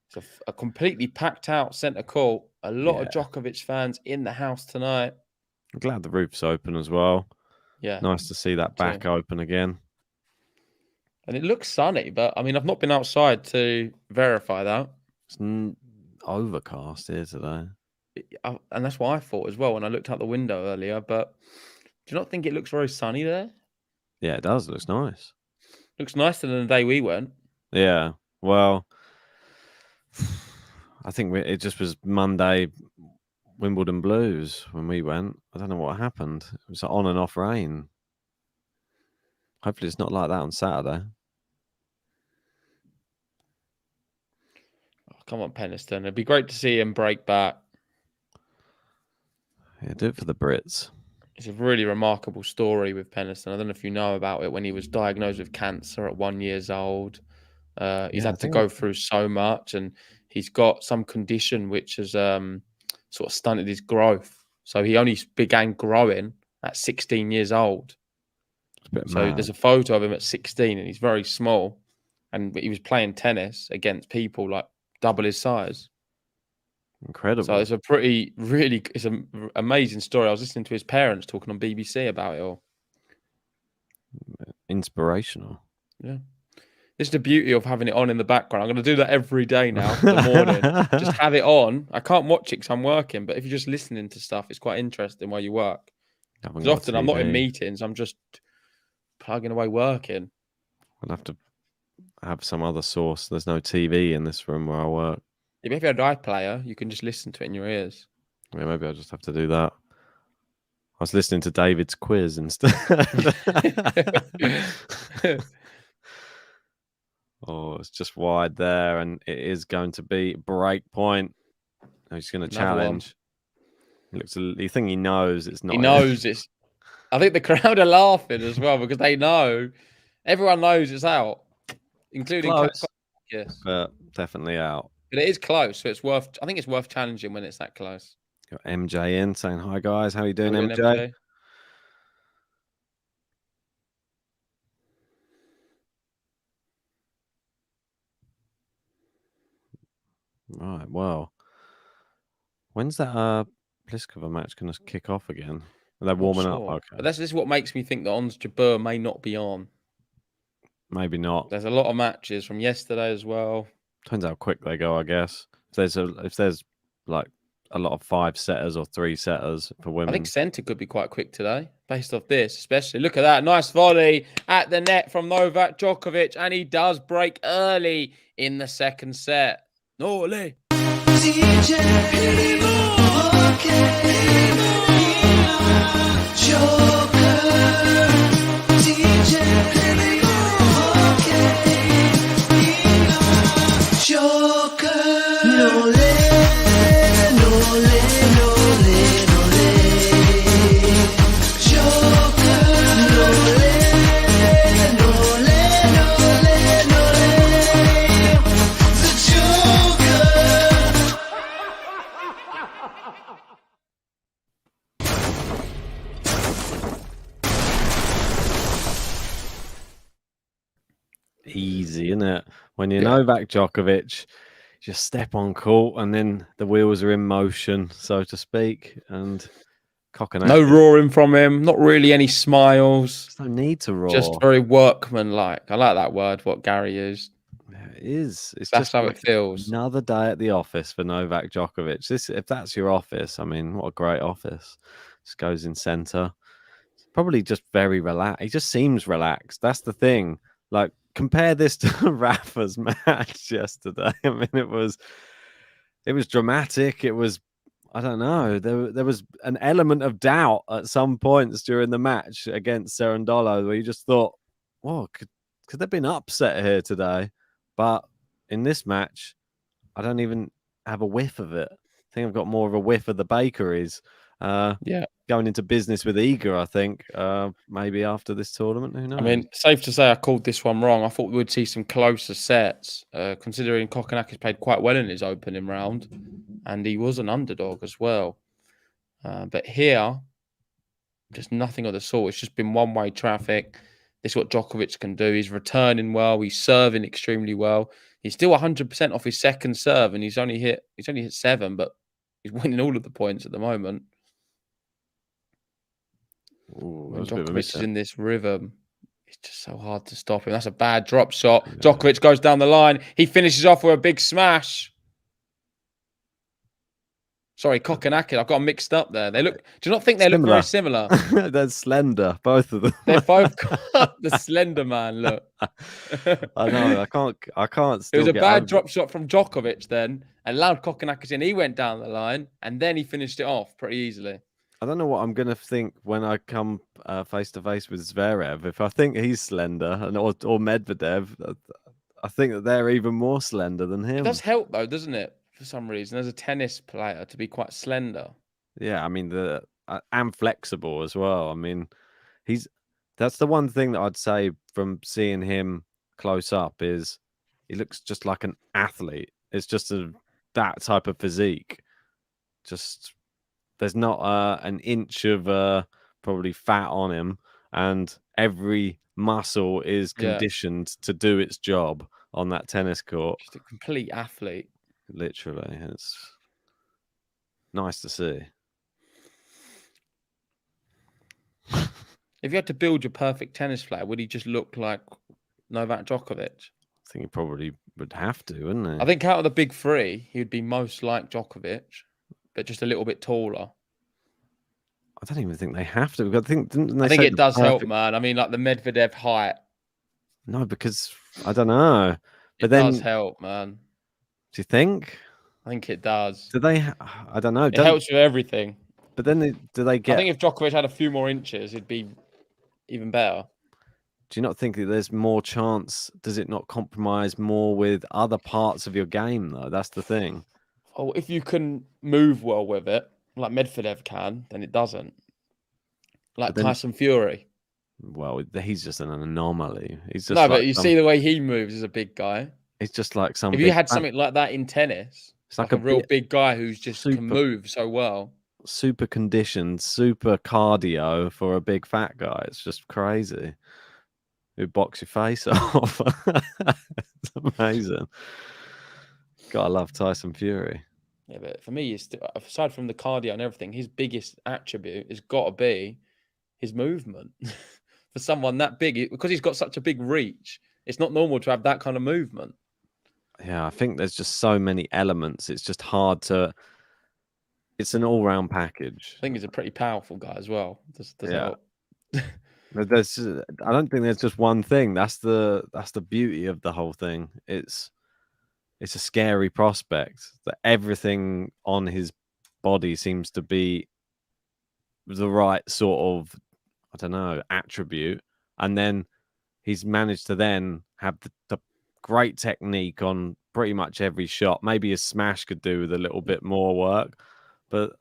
It's a completely packed out centre court. A lot of Djokovic fans in the house tonight. I'm glad the roof's open as well. Yeah. Nice to see that back open again. And it looks sunny, but I mean, I've not been outside to verify that. It's overcast here today. And that's what I thought as well when I looked out the window earlier. But do you not think it looks very sunny there? Yeah, it does. It looks nice. Looks nicer than the day we went. Yeah. Well, I think it just was Monday Wimbledon blues when we went. I don't know what happened. It was on and off rain. Hopefully it's not like that on Saturday. Oh, come on, Peniston. It'd be great to see him break back. Yeah, do it for the Brits. It's a really remarkable story with Peniston. I don't know if you know about it. When he was diagnosed with cancer at 1 year old, he's had to go through so much, and he's got some condition which has sort of stunted his growth. So he only began growing at 16 years old. So there's a photo of him at 16, and he's very small, and he was playing tennis against people like double his size. Incredible. So it's it's an amazing story. I was listening to his parents talking on BBC about it all. Inspirational. Yeah. This is the beauty of having it on in the background. I'm going to do that every day now in the morning. Just have it on. I can't watch it because I'm working, but if you're just listening to stuff, it's quite interesting while you work. Because often I'm not in meetings. I'm just plugging away working. I'll have to have some other source. There's no TV in this room where I work. If you had an iPlayer, you can just listen to it in your ears. Yeah, maybe I'll just have to do that. I was listening to David's quiz instead. Oh, it's just wide there, and it is going to be break point. He's going to challenge. You think he knows it's not. He knows it's. I think the crowd are laughing as well because they know. Everyone knows it's out, including yes, but definitely out. But it is close, so it's worth. I think it's worth challenging when it's that close. Got MJ in saying hi, guys. How you doing, MJ? Right. Well, when's that Pliskova match going to kick off again? They're warming up. Okay. But this is what makes me think that Ons Jabeur may not be on. Maybe not. There's a lot of matches from yesterday as well. Depends how quick they go, I guess. If there's like a lot of 5-setters or 3-setters for women. I think centre could be quite quick today, based off this, especially. Look at that. Nice volley at the net from Novak Djokovic, and he does break early in the second set. Nole. Easy, isn't it? When you know Novak Djokovic, just step on court and then the wheels are in motion, so to speak. And Kokkinakis. No roaring from him, not really any smiles. There's no need to roar. Just very workmanlike. I like that word, what Gary used. Yeah, it is. That's just how like it feels. Another day at the office for Novak Djokovic. If that's your office, I mean, what a great office. Just goes in centre. Probably just very relaxed. He just seems relaxed. That's the thing. Like, compare this to Rafa's match yesterday. I mean, it was dramatic. It was I don't know. There was an element of doubt at some points during the match against Cerundolo where you just thought, "Whoa, could there be an upset here today?" But in this match, I don't even have a whiff of it. I think I've got more of a whiff of the bakeries. Yeah. Going into business with Eager, I think, maybe after this tournament. Who knows? I mean, safe to say I called this one wrong. I thought we would see some closer sets, considering Kokkinakis played quite well in his opening round, and he was an underdog as well. But here, just nothing of the sort. It's just been one-way traffic. This is what Djokovic can do. He's returning well. He's serving extremely well. He's still 100% off his second serve, and he's only hit 7, but he's winning all of the points at the moment. Ooh, When that was a bit of a Djokovic is misstep. in this rhythm, it's just so hard to stop him. That's a bad drop shot. Yeah. Djokovic goes down the line. He finishes off with a big smash. Sorry, Kokkinakis. I've got them mixed up there. They look. Do you not think they look very similar? They're slender, both of them. They've both got the slender man look. I know. I can't. Still it was a get bad over drop shot from Djokovic then, and allowed Kokkinakis in. He went down the line, and then he finished it off pretty easily. I don't know what I'm gonna think when I come face to face with Zverev. If I think he's slender, or Medvedev, I think that they're even more slender than him. It does help though, doesn't it? For some reason, as a tennis player, to be quite slender. Yeah, I mean and flexible as well. I mean, that's the one thing that I'd say from seeing him close up is he looks just like an athlete. It's just that type of physique. Just there's not an inch of probably fat on him, and every muscle is conditioned to do its job on that tennis court. Just a complete athlete. Literally, it's nice to see. If you had to build your perfect tennis player, would he just look like Novak Djokovic? I think he probably would have to, wouldn't he? I think out of the big three, he would be most like Djokovic, but just a little bit taller. I don't even think they have to. I think it does help, man. I mean, like the Medvedev height. No, because I don't know. But it does help, man. Do you think? I think it does. Do they? I don't know. It helps with everything. But then do they get? I think if Djokovic had a few more inches, it'd be even better. Do you not think that there's more chance? Does it not compromise more with other parts of your game, though? That's the thing. Oh, if you can move well with it, like Medvedev can, then it doesn't. Like Tyson Fury. Well, he's just an anomaly. He's just but you see the way he moves as a big guy. It's just like some. If you had something like that in tennis, it's like a real big guy who's just can move so well. Super conditioned, super cardio for a big fat guy. It's just crazy. Who box your face off? It's amazing. Gotta love Tyson Fury. Yeah, but for me, aside from the cardio and everything, his biggest attribute has got to be his movement. For someone that big, because he's got such a big reach, it's not normal to have that kind of movement. Yeah, I think there's just so many elements. It's just hard to. It's an all-round package. I think he's a pretty powerful guy as well. Does help. I don't think there's just one thing. That's the beauty of the whole thing. It's a scary prospect that everything on his body seems to be the right sort of, I don't know, attribute, and then he's managed to then have the great technique on pretty much every shot. Maybe his smash could do with a little bit more work, but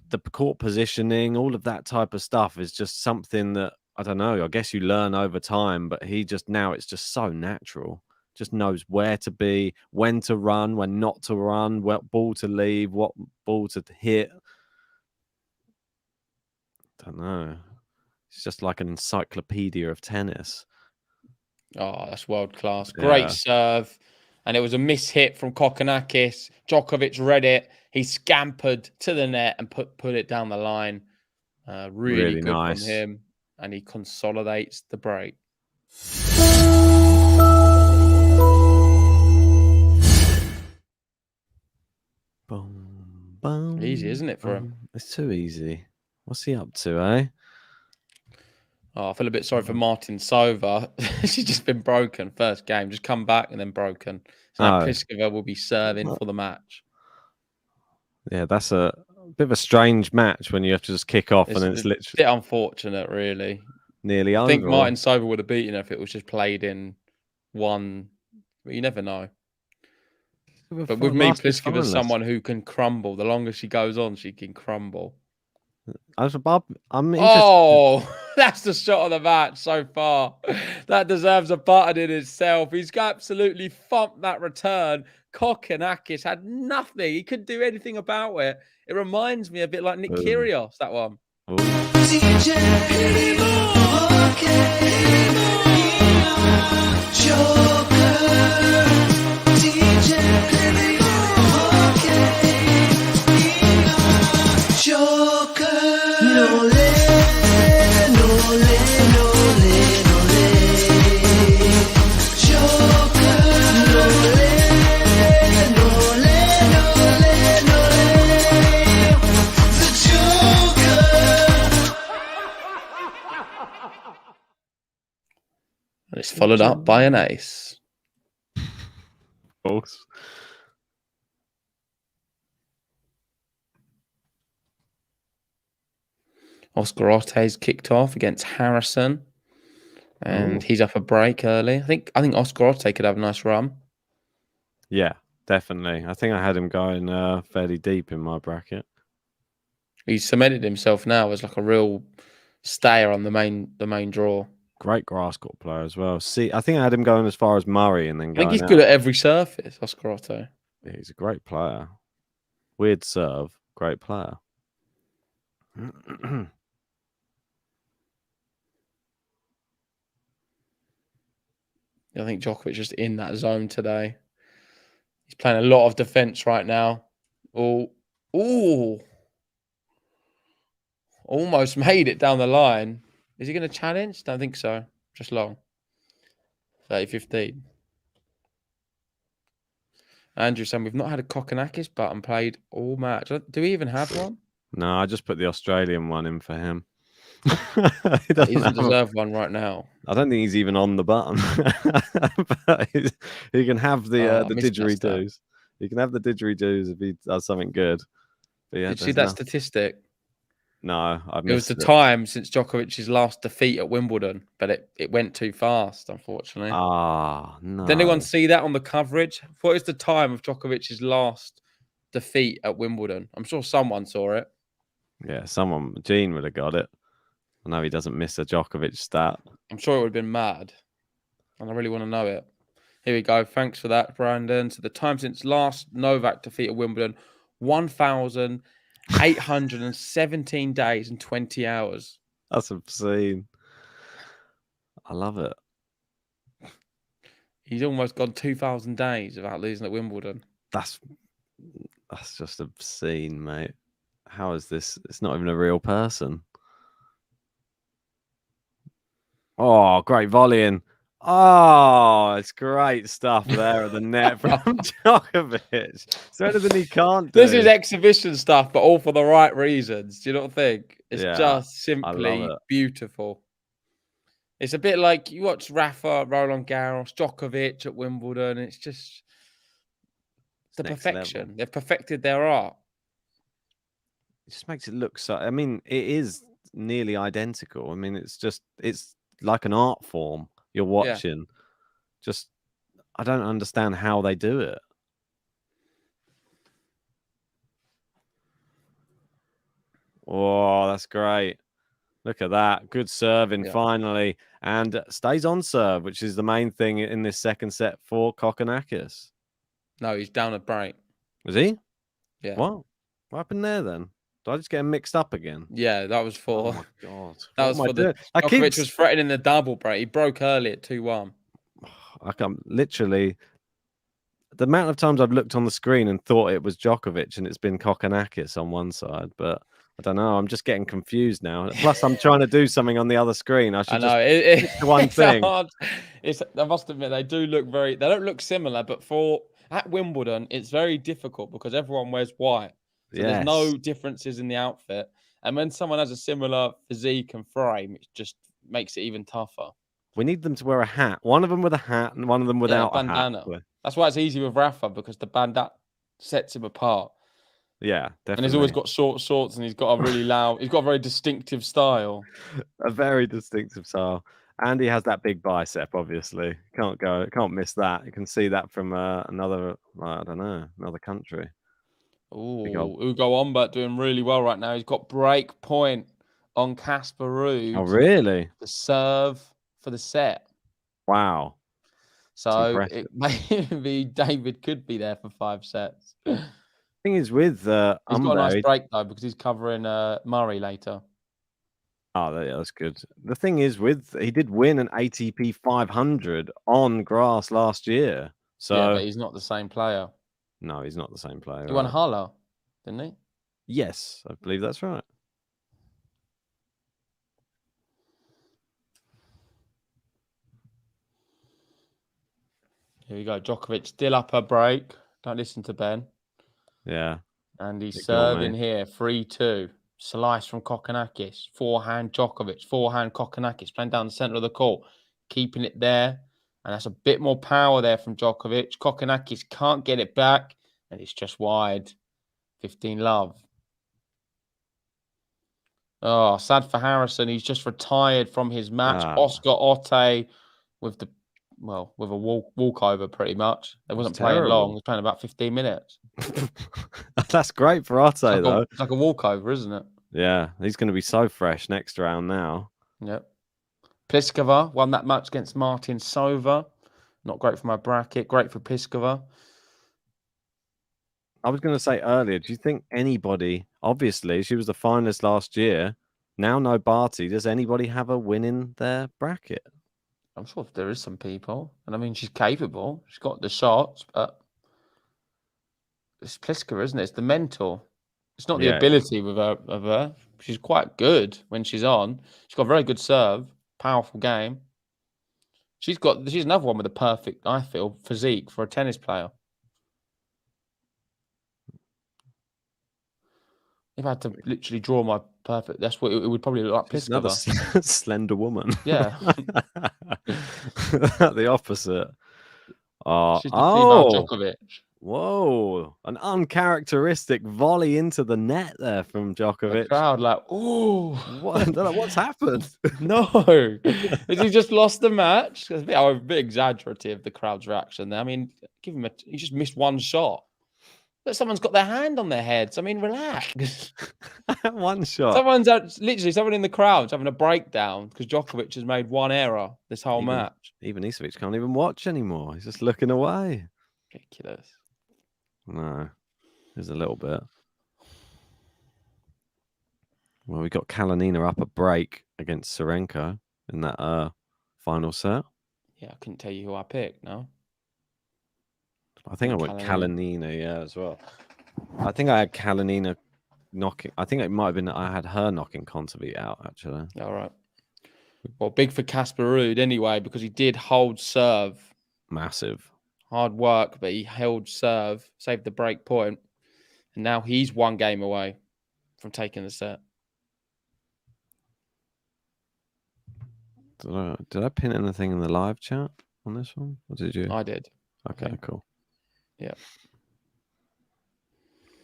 the court positioning, all of that type of stuff is just something that, I don't know, I guess you learn over time, but it's just so natural. Just knows where to be, when to run, when not to run, what ball to leave, what ball to hit. I don't know. It's just like an encyclopedia of tennis. Oh, that's world class. Great serve. And it was a mishit from Kokkinakis. Djokovic read it. He scampered to the net and put it down the line. Really good nice from him. And he consolidates the break. Boom, boom, easy, isn't it, for him? It's too easy. What's he up to, eh? Oh, I feel a bit sorry for Martin Sova. She's just been broken. First game, just come back and then broken. So now Pliskova will be serving for the match. Yeah, that's a bit of a strange match when you have to just kick off and then it's a literally bit unfortunate, really. nearly I over. think Martin Sober would have beaten her if it was just played in one. But you never know. But with me, Pliskova's someone who can crumble. The longer she goes on, she can crumble. I'm interested. Oh, that's the shot of the match so far. That deserves a button in itself. He's absolutely thumped that return. Kokkinakis had nothing. He couldn't do anything about it. It reminds me a bit like Nick Kyrgios, that one. And it's followed up by an ace. Of course. Oscar Otte's kicked off against Harrison. And he's up a break early. I think Oscar Otte could have a nice run. Yeah, definitely. I think I had him going fairly deep in my bracket. He's cemented himself now as like a real stayer on the main draw. Great grass court player as well. See, I think I had him going as far as Murray and then going I think he's good at every surface, Oscar Otte. Yeah, he's a great player. Weird serve, great player. I think Djokovic just in that zone today. He's playing a lot of defense right now. Ooh. Almost made it down the line. Is he going to challenge? Don't think so. Just long. 30-15. Andrew saying we've not had a Kokkinakis button played all match. Do we even have one? No, I just put the Australian one in for him. He doesn't deserve one right now. I don't think he's even on the button. But he can have the didgeridoos. He can have the didgeridoos if he does something good. But yeah, Did you see that statistic? No, It was the time since Djokovic's last defeat at Wimbledon, but it went too fast, unfortunately. No. Did anyone see that on the coverage? What is the time of Djokovic's last defeat at Wimbledon? I'm sure someone saw it. Yeah, Gene would have got it. I know he doesn't miss a Djokovic stat. I'm sure it would have been mad. And I really want to know it. Here we go. Thanks for that, Brandon. So the time since last Novak defeat at Wimbledon, 1,817 days and 20 hours. That's obscene. I love it. He's almost gone 2,000 days without losing at Wimbledon. That's just obscene, mate. How is this? It's not even a real person. Oh, great volleying. Oh, it's great stuff there at the net from Djokovic. Is there anything he can't do? This is exhibition stuff, but all for the right reasons. Do you not think? It's just simply beautiful. It's a bit like you watch Rafa, Roland Garros, Djokovic at Wimbledon. It's just the perfection. Level. They've perfected their art. It just makes it look so. I mean, it is nearly identical. I mean, it's like an art form you're watching. Yeah. Just, I don't understand how they do it. Oh, that's great. Look at that. Good serving finally. And stays on serve, which is the main thing in this second set for Kokkinakis. No, he's down a break. Was he? Yeah. What happened there then? Did I just get him mixed up again? Yeah, that was for... Oh, my God. That was for the... Djokovic was threatening the double break. He broke early at 2-1. I can't... Literally... The amount of times I've looked on the screen and thought it was Djokovic and it's been Kokkinakis on one side, but I don't know. I'm just getting confused now. Plus, I'm trying to do something on the other screen. I should just pick one thing. I must admit, they do look very... They don't look similar, but at Wimbledon, it's very difficult because everyone wears white. So there's no differences in the outfit. And when someone has a similar physique and frame, it just makes it even tougher. We need them to wear a hat. One of them with a hat and one of them without a bandana. hat. That's why it's easy with Rafa, because the bandana sets him apart. Yeah, And he's always definitely. got short shorts, and he's got a really loud. He's got a very distinctive style. A very distinctive style. And he has that big bicep, obviously. Can't miss that. You can see that from another, I don't know, another country. Big Oh, old, Ugo Ombert doing really well right now. He's got break point on Casper oh, Ruud really? to serve for the set. Wow. It's So impressive. it maybe David could be there for 5 sets. Thing is with He's got a nice Umber, break though because he's covering Murray later. oh, yeah, that's good. The thing is with he did win an ATP 500 on grass last year. Yeah, So but he's not the same player. no, he's not the same player. He won Right? Halle, didn't he? Yes, I believe that's right. Here we go. Djokovic still up a break. Don't listen to Ben. Yeah. And he's Ignore serving me. here. 3-2. Slice from Kokkinakis. Forehand Djokovic. Forehand Kokkinakis. Playing down the centre of the court. Keeping it there. And that's a bit more power there from Djokovic. Kokkinakis can't get it back. And it's just wide. 15 love. Oh, sad for Harrison. He's just retired from his match. Ah. Oscar Otte with the with a walkover pretty much. They wasn't playing terrible. long. He was playing about 15 minutes. That's great for Arte, though. It's like a walkover, isn't it? Yeah, he's going to be so fresh next round now. Yep. Pliskova won that match against Martin Sova. Not great for my bracket. Great for Pliskova. I was going to say earlier, do you think anybody, obviously, she was the finalist last year, now no Barty, does anybody have a win in their bracket? I'm sure there is some people. And I mean, she's capable. She's got the shots, but it's Pliskova, isn't it? It's the mental. It's not the Yeah. ability with her. She's quite good when she's on. She's got a very good serve, powerful game. She's another one with a perfect, I feel, physique for a tennis player. If I had to literally draw my perfect, that's what it would probably look like. She's another Pliskova. slender woman. Yeah. The opposite. She's the female Djokovic. Whoa, an uncharacteristic volley into the net there from Djokovic. The crowd like, oh, I don't know what's happened. No, has he just lost the match? It's a bit exaggerative, the crowd's reaction there. I mean, he just missed one shot. But someone's got their hand on their heads. I mean, relax. One shot. Someone in the crowd's having a breakdown because Djokovic has made one error this whole match. Even Isovic can't even watch anymore. He's just looking away. Ridiculous. No, there's a little bit. Well, we got Kalinina up a break against Serenko in that final set. Yeah, I couldn't tell you who I picked, no? I think I went Kalinina, yeah, as well. I think I had Kalinina knocking. I think it might have been that I had her knocking Kontaveit out, actually. All right. Well, big for Casper Ruud anyway, because he did hold serve. Massive. Hard work, but he held serve, saved the break point, and now he's one game away from taking the set. Did I pin anything in the live chat on this one? Or did you? I did. Okay, cool. Yeah.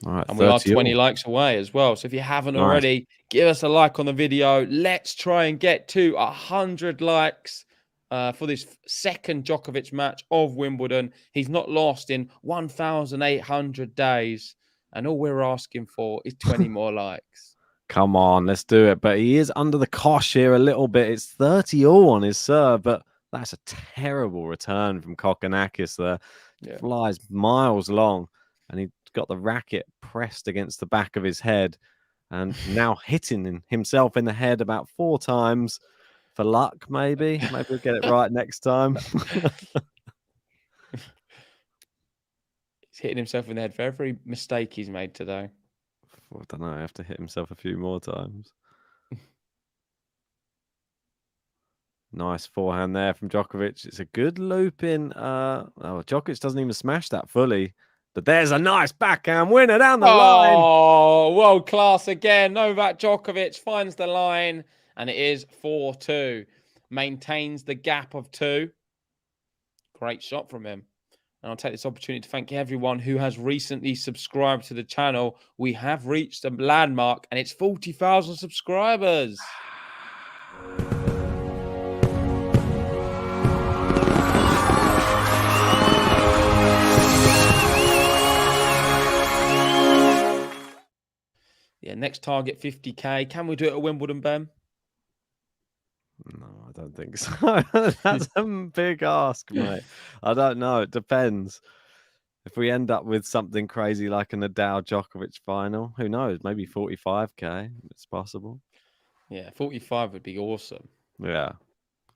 All right, and we are 20 likes away as well. So if you haven't already, give us a like on the video. Let's try and get to 100 likes for this second Djokovic match of Wimbledon. He's not lost in 1,800 days. And all we're asking for is 20 more likes. Come on, let's do it. But he is under the cosh here a little bit. It's 30-all on his serve, but that's a terrible return from Kokkinakis there. Yeah. Flies miles long, and he got the racket pressed against the back of his head and now hitting himself in the head about 4 times for luck, maybe. Maybe we'll get it right next time. He's hitting himself in the head for every mistake he's made today. I don't know. I have to hit himself a few more times. Nice forehand there from Djokovic. It's a good loop in. Djokovic doesn't even smash that fully. But there's a nice backhand winner down the line. Oh, world class again. Novak Djokovic finds the line, and it is 4-2. Maintains the gap of 2. Great shot from him. And I'll take this opportunity to thank everyone who has recently subscribed to the channel. We have reached a landmark, and it's 40,000 subscribers. Yeah, next target 50k. Can we do it at Wimbledon, Ben? No, I don't think so. That's a big ask, mate. I don't know. It depends. If we end up with something crazy like a Nadal Djokovic final, who knows? Maybe 45k. It's possible. Yeah, 45 would be awesome. Yeah,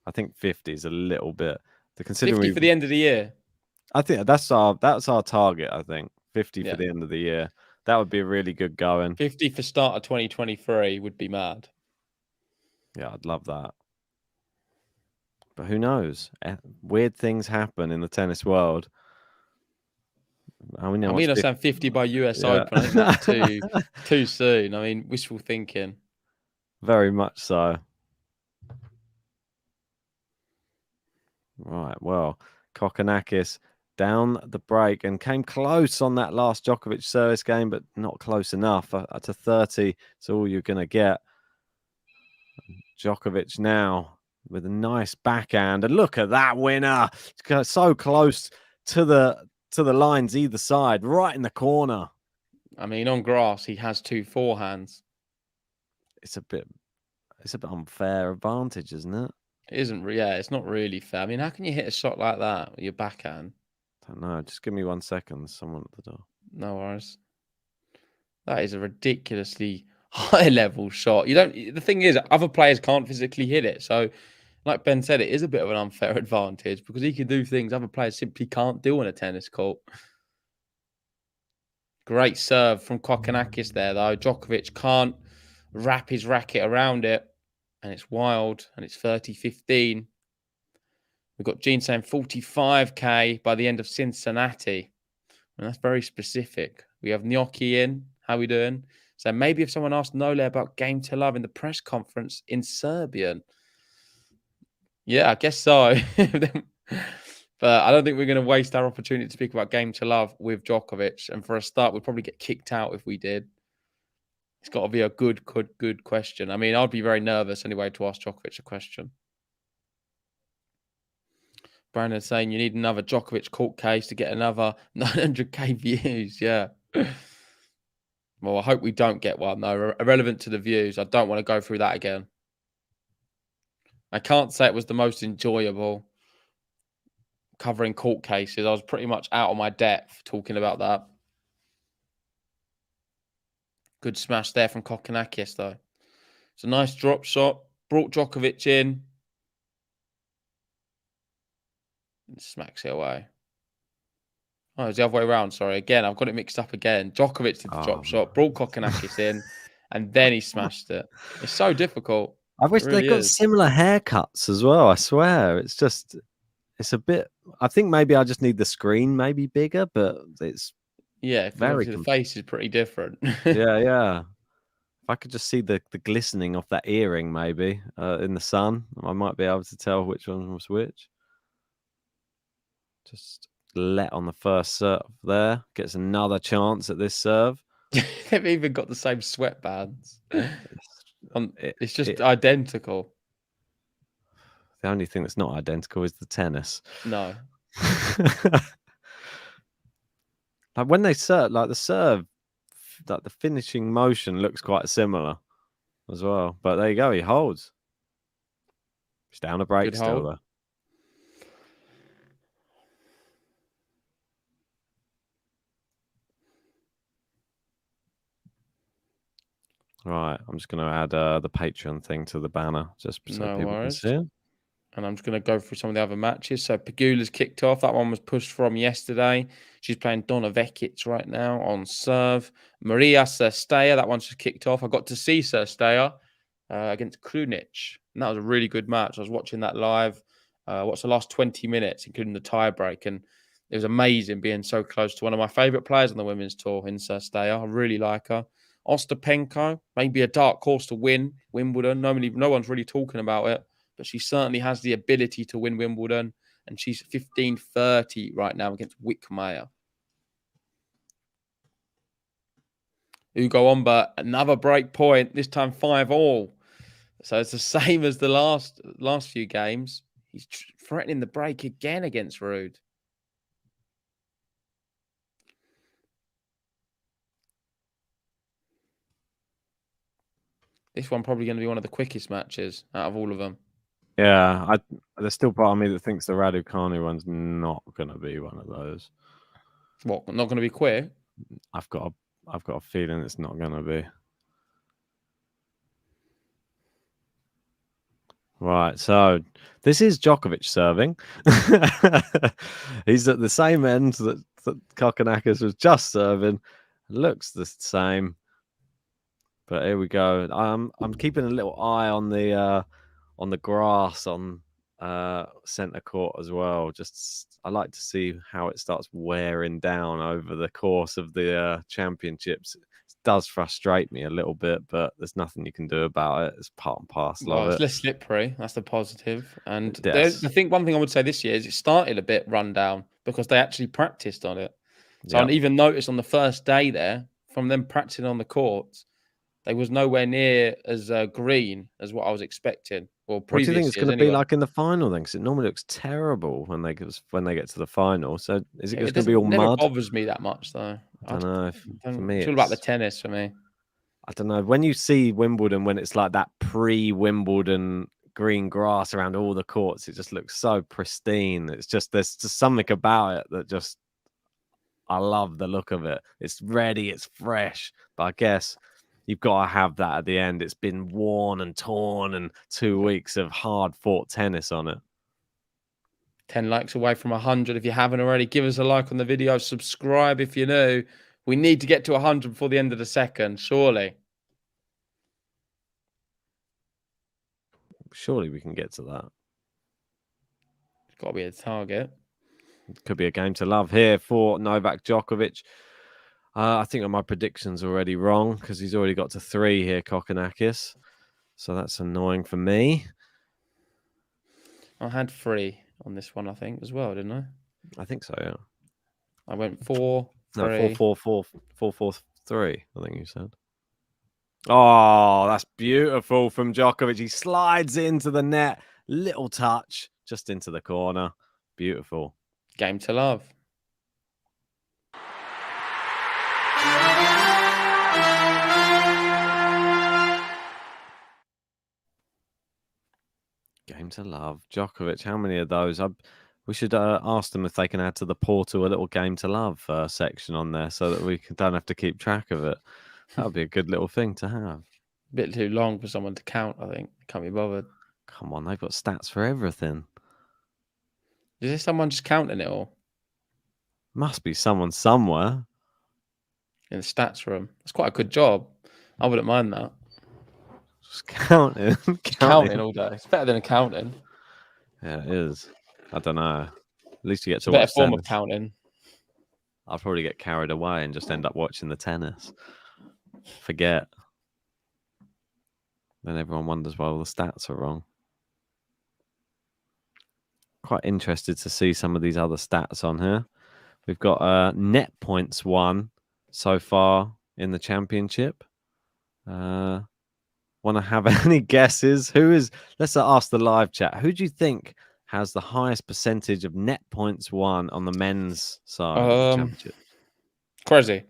I think 50 is a little bit. Considering 50 for the end of the year. I think that's our target. I think 50 Yeah. for the end of the year. That would be a really good going. 50 for start of 2023 would be mad. Yeah, I'd love that. But who knows? Weird things happen in the tennis world. I mean, I'm saying 50 by US Open. I think that's too soon. I mean, wishful thinking. Very much so. Right. Well, Kokkinakis down the break and came close on that last Djokovic service game, but not close enough. To 30, it's all you're going to get. Djokovic now with a nice backhand, and look at that winner! It's so close to the lines either side, right in the corner. I mean, on grass, he has 2 forehands. It's a bit unfair advantage, isn't it? It isn't. Yeah, it's not really fair. I mean, how can you hit a shot like that with your backhand? I don't know. Just give me 1 second. Someone at the door. No worries. That is a ridiculously high level shot. The thing is, other players can't physically hit it. So, like Ben said, it is a bit of an unfair advantage because he can do things other players simply can't do on a tennis court. Great serve from Kokkinakis there, though. Djokovic can't wrap his racket around it. And it's wild. And it's 30-15. We've got Gene saying 45k by the end of Cincinnati. And that's very specific. We have Gnocchi in. How we doing? So maybe if someone asked Nole about Game to Love in the press conference in Serbian. Yeah, I guess so. But I don't think we're going to waste our opportunity to speak about Game to Love with Djokovic. And for a start, we'd probably get kicked out if we did. It's got to be a good question. I mean, I'd be very nervous anyway to ask Djokovic a question. Brandon saying you need another Djokovic court case to get another 900k views. Yeah. Well, I hope we don't get one, though. Irrelevant to the views. I don't want to go through that again. I can't say it was the most enjoyable covering court cases. I was pretty much out of my depth talking about that. Good smash there from Kokkinakis, though. It's a nice drop shot. Brought Djokovic in. And smacks it away. Oh, it's the other way around. Sorry. Again, I've got it mixed up again. Djokovic did the drop shot. Brought Kokkinakis in. And then he smashed it. It's so difficult. I wish they got similar haircuts as well. I swear. It's a bit... I think maybe I just need the screen maybe bigger, but it's... Yeah, very the face is pretty different. yeah. If I could just see the glistening of that earring, maybe in the sun, I might be able to tell which one was which. Just let on the first serve there. Gets another chance at this serve. They've even got the same sweatbands. It's just identical. The only thing that's not identical is the tennis. No. Like when they serve, like the serve, like the finishing motion looks quite similar as well. But there you go, he holds. He's down a break still though. Right, I'm just going to add the Patreon thing to the banner just so people can see it. And I'm just going to go through some of the other matches. So Pegula's kicked off. That one was pushed from yesterday. She's playing Donna Vekic right now on serve. Maria Cirstea, that one's just kicked off. I got to see Cirstea against Krunic. And that was a really good match. I was watching that live. Watched the last 20 minutes, including the tie break. And it was amazing being so close to one of my favourite players on the women's tour in Cirstea. I really like her. Ostapenko, maybe a dark horse to win Wimbledon. No one's really talking about it. But she certainly has the ability to win Wimbledon. and she's 15-30 right now against Wickmeyer. Ugo Omba, another break point, this time 5-all. So it's the same as the last few games. He's threatening the break again against Ruud. This one probably going to be one of the quickest matches out of all of them. Yeah, there's still part of me that thinks the Raducanu one's not going to be one of those. What? Not going to be quick? I've got a feeling it's not going to be. Right, so this is Djokovic serving. He's at the same end that Kokkinakis was just serving. Looks the same. But here we go. I'm keeping a little eye on the grass on centre court as well. Just I like to see how it starts wearing down over the course of the championships. It does frustrate me a little bit, but there's nothing you can do about it. It's part and parcel of it. It's less slippery. That's the positive. And Yes. one thing I would say this year is it started a bit run down because they actually practiced on it. So Yeah. I even noticed on the first day there, from them practicing on the courts, they was nowhere near as green as what I was expecting. Well, What do you think it's going to be anyway. like in the final then? Because it normally looks terrible when they get to the final. So is it just going to be all never mud? bothers me that much though. I don't know. For me, it's all about the tennis for me. I don't know. When you see Wimbledon, when it's like that pre-Wimbledon green grass around all the courts, it just looks so pristine. It's just there's just something about it that just I love the look of it. It's ready, it's fresh. But I guess you've got to have that at the end. It's been worn and torn and 2 weeks of hard-fought tennis on it. 10 likes away from 100. If you haven't already, give us a like on the video. Subscribe if you're new. We need to get to 100 before the end of the second, surely. Surely we can get to that. It's got to be a target. Could be a game to love here for Novak Djokovic. I think my prediction's already wrong because he's already got to 3 here, Kokkinakis. So that's annoying for me. I had 3 on this one, I think, as well, didn't I? I think so, yeah. I went 4, 3. No, 4-4-3, I think you said. Oh, that's beautiful from Djokovic. He slides into the net. Little touch, just into the corner. Beautiful. Game to love. Game to love. Djokovic, how many of those? We should ask them if they can add to the portal a little game to love section on there so that we don't have to keep track of it. That would be a good little thing to have. A bit too long for someone to count, I think. Can't be bothered. Come on, they've got stats for everything. Is there someone just counting it all? Must be someone somewhere. In the stats room. It's quite a good job. I wouldn't mind that. Just counting. Counting all day. It's better than accounting. Yeah, it is. I don't know. At least you get to Better watch form tennis. of counting. I'll probably get carried away and just end up watching the tennis. Forget. Then everyone wonders why all the stats are wrong. Quite interested to see some of these other stats on here. We've got net points won so far in the championship. Want to have any guesses? Let's ask the live chat. Who do you think has the highest percentage of net points won on the men's side of the championship? Crazy.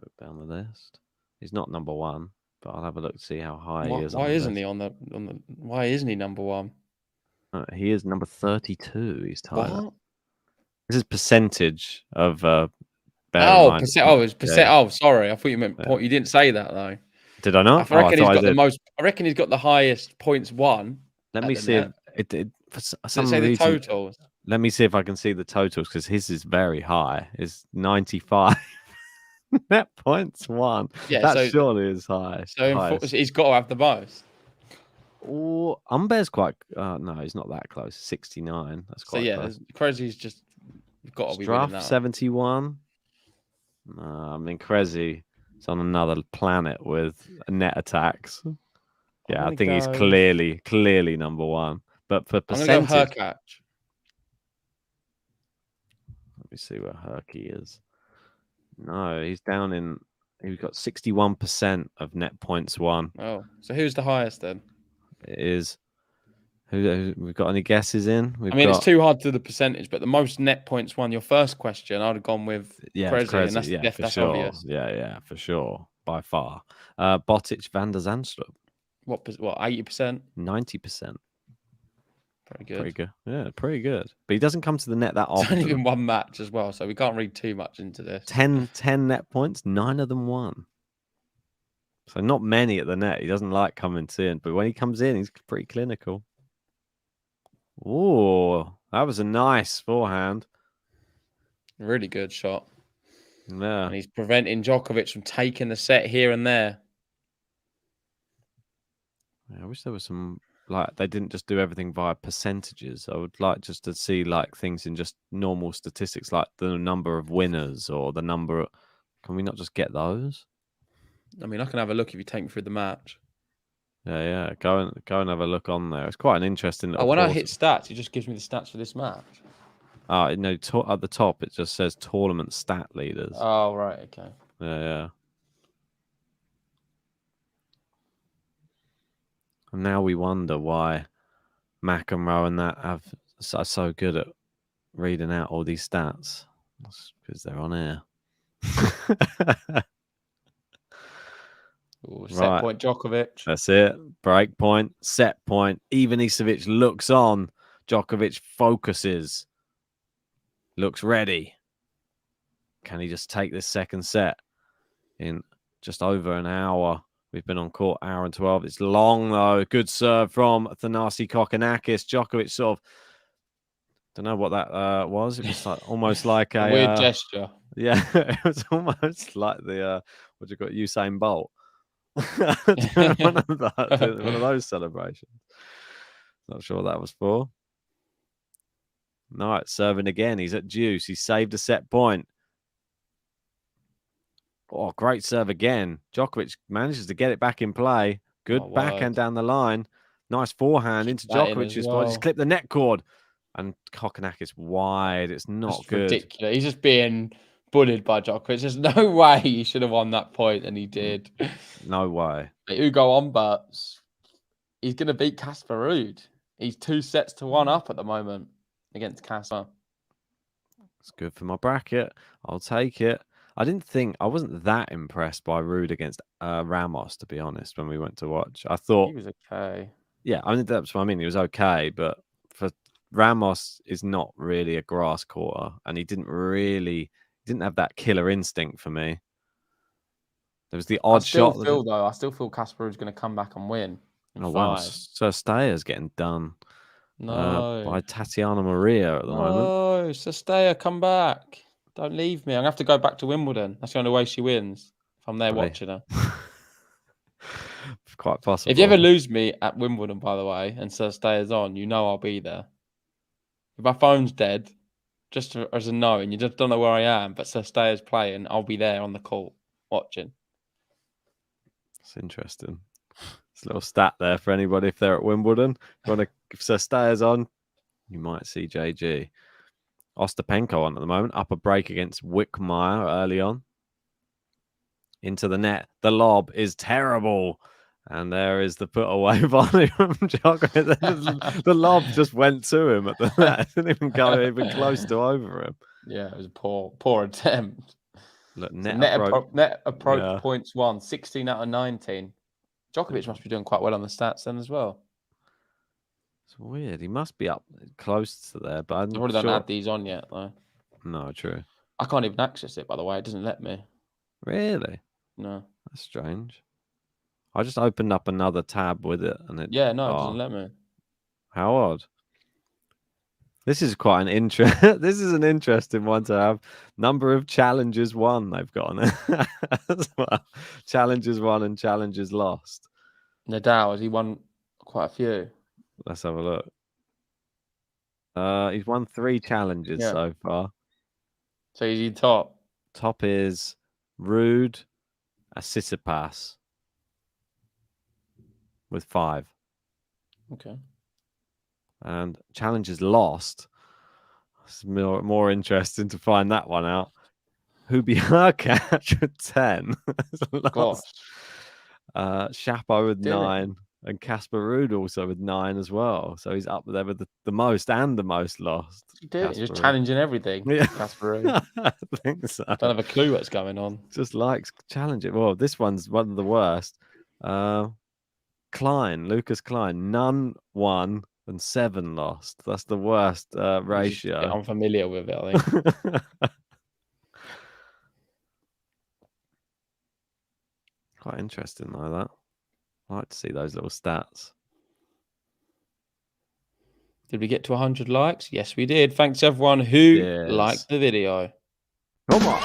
Look down the list. He's not number 1, but I'll have a look to see how high he is. Why isn't he on the? Why isn't he number 1? He is number 32. He's tied. What? This is percentage of. Percent. Oh, it's percent. Yeah. Oh, sorry. I thought you meant point. You didn't say that though. Did I not? I reckon he's got the most. I reckon he's got the highest points won. Let me see if it for some reason. The totals. Let me see if I can see the totals because his is very high. It's 95 net points won. Yeah, that surely is high. So he's got to have the most. Oh, Umber's quite. No, he's not that close. 69. That's quite close. Crazy's just got to be winning that. 71. I mean, Crazy is on another planet with net attacks. Yeah, I think he's clearly number 1. But for I'm going to go percentage, Hurkacz. let me see where Herky is. No, he's down in. He's got 61% of net points won. Oh, so who's the highest then? It is. Who we've got any guesses in? We've I mean, got, it's too hard to do the percentage, but the most net points won. Your first question, I'd have gone with yeah, Prezi, it's crazy. and that's Yeah, for that's sure. obvious. Yeah, for sure. By far. Botic van der Zandstrup, What 80%? 90%. Pretty good. Pretty good. Yeah, pretty good. But he doesn't come to the net that It's only often. been one match as well, so we can't read too much into this. 10 net points, 9 of them won. So not many at the net. He doesn't like coming in, but when he comes in, he's pretty clinical. Oh, that was a nice forehand. Really good shot. Yeah. And he's preventing Djokovic from taking the set here and there. I wish there was some, like, they didn't just do everything via percentages. I would like just to see, like, things in just normal statistics, like the number of winners or the number of... Can we not just get those? I mean, I can have a look if you take me through the match. Yeah. Go and have a look on there. It's quite an interesting little Oh, when I portal. hit stats, it just gives me the stats for this match. No, at the top, it just says tournament stat leaders. Oh, right, okay. Yeah. And now we wonder why McEnroe and that are so good at reading out all these stats. That's because they're on air. Ooh, set point Djokovic. That's it. Break point, set point. Ivanisevic looks on. Djokovic focuses. Looks ready. Can he just take this second set in just over an hour? We've been on court hour and 12. It's long, though. Good serve from Thanasi KOKKINAKIS. Djokovic sort of, don't know what that was. It was like, almost like a weird gesture. Yeah, it was almost like the, what you got, Usain Bolt. one of those celebrations. Not sure what that was for. No, it's serving again. He's at deuce. He saved a set point. Oh, great serve again. Djokovic manages to get it back in play. Good backhand down the line. Nice forehand into Djokovic's point. He's clipped the net cord. And KOKKINAKIS wide. It's not good. Ridiculous. He's just being bullied by Djokovic. There's no way he should have won that point, and he did. No way. Ugo Onberts, he's going to beat Casper Ruud. He's 2-1 up at the moment against Casper. It's good for my bracket. I'll take it. I wasn't that impressed by Ruud against Ramos, to be honest, when we went to watch. I thought He was okay. Yeah, I mean, that's what I mean. He was okay, but for Ramos is not really a grass quarter, and he didn't have that killer instinct for me. There was the odd shot. I still feel Casper is going to come back and win. Oh wow, Sir Stayer's getting done. No, by Tatiana Maria at the moment. No, Sir Stayer, come back. Don't leave me. I'm going to have to go back to Wimbledon. That's the only way she wins. If I'm there watching her. Quite possible. If you ever lose me at Wimbledon, by the way, and Sir Stayer's on, you know I'll be there. If my phone's dead, just as a note, and you just don't know where I am, but Sir Stayer's playing, I'll be there on the court watching. It's interesting. It's a little stat there for anybody if they're at Wimbledon. If Sir Stayer's on, you might see JG. Ostapenko on at the moment. Up a break against Wickmeyer early on. Into the net. The lob is terrible. And there is the put away volley from Djokovic. The lob just went to him at the net. It didn't even go even close to over him. Yeah, it was a poor attempt. Look, net approach points won, 16 out of 19. Djokovic must be doing quite well on the stats then as well. It's weird. He must be up close to there, but I probably don't add these on yet, though. No, true. I can't even access it, by the way. It doesn't let me. Really? No. That's strange. I just opened up another tab with it, and it. Yeah, no, it doesn't let me. How odd. This is quite an This is an interesting one to have. Number of challenges won they've got on it as well. Challenges won and challenges lost. Nadal, has he won quite a few? Let's have a look. He's won 3 challenges so far. So he's in top. Top is Ruud, Tsitsipas with 5. Okay. and challenges lost. It's more interesting to find that one out. Hubierkach with 10. Gosh. Chapo with Dear. 9. And Casper Ruud also with 9 as well. So he's up there with the most and the most lost. He's just Casper Ruud. challenging everything. Yeah. Casper Ruud. I think so. Don't have a clue what's going on. Just likes challenging. Well, this one's one of the worst. Lucas Klein, none won and 7 lost. That's the worst ratio. I'm familiar with it, I think. Quite interesting though, that. I like to see those little stats. Did we get to 100 likes? Yes, we did. Thanks everyone who liked the video. Come on.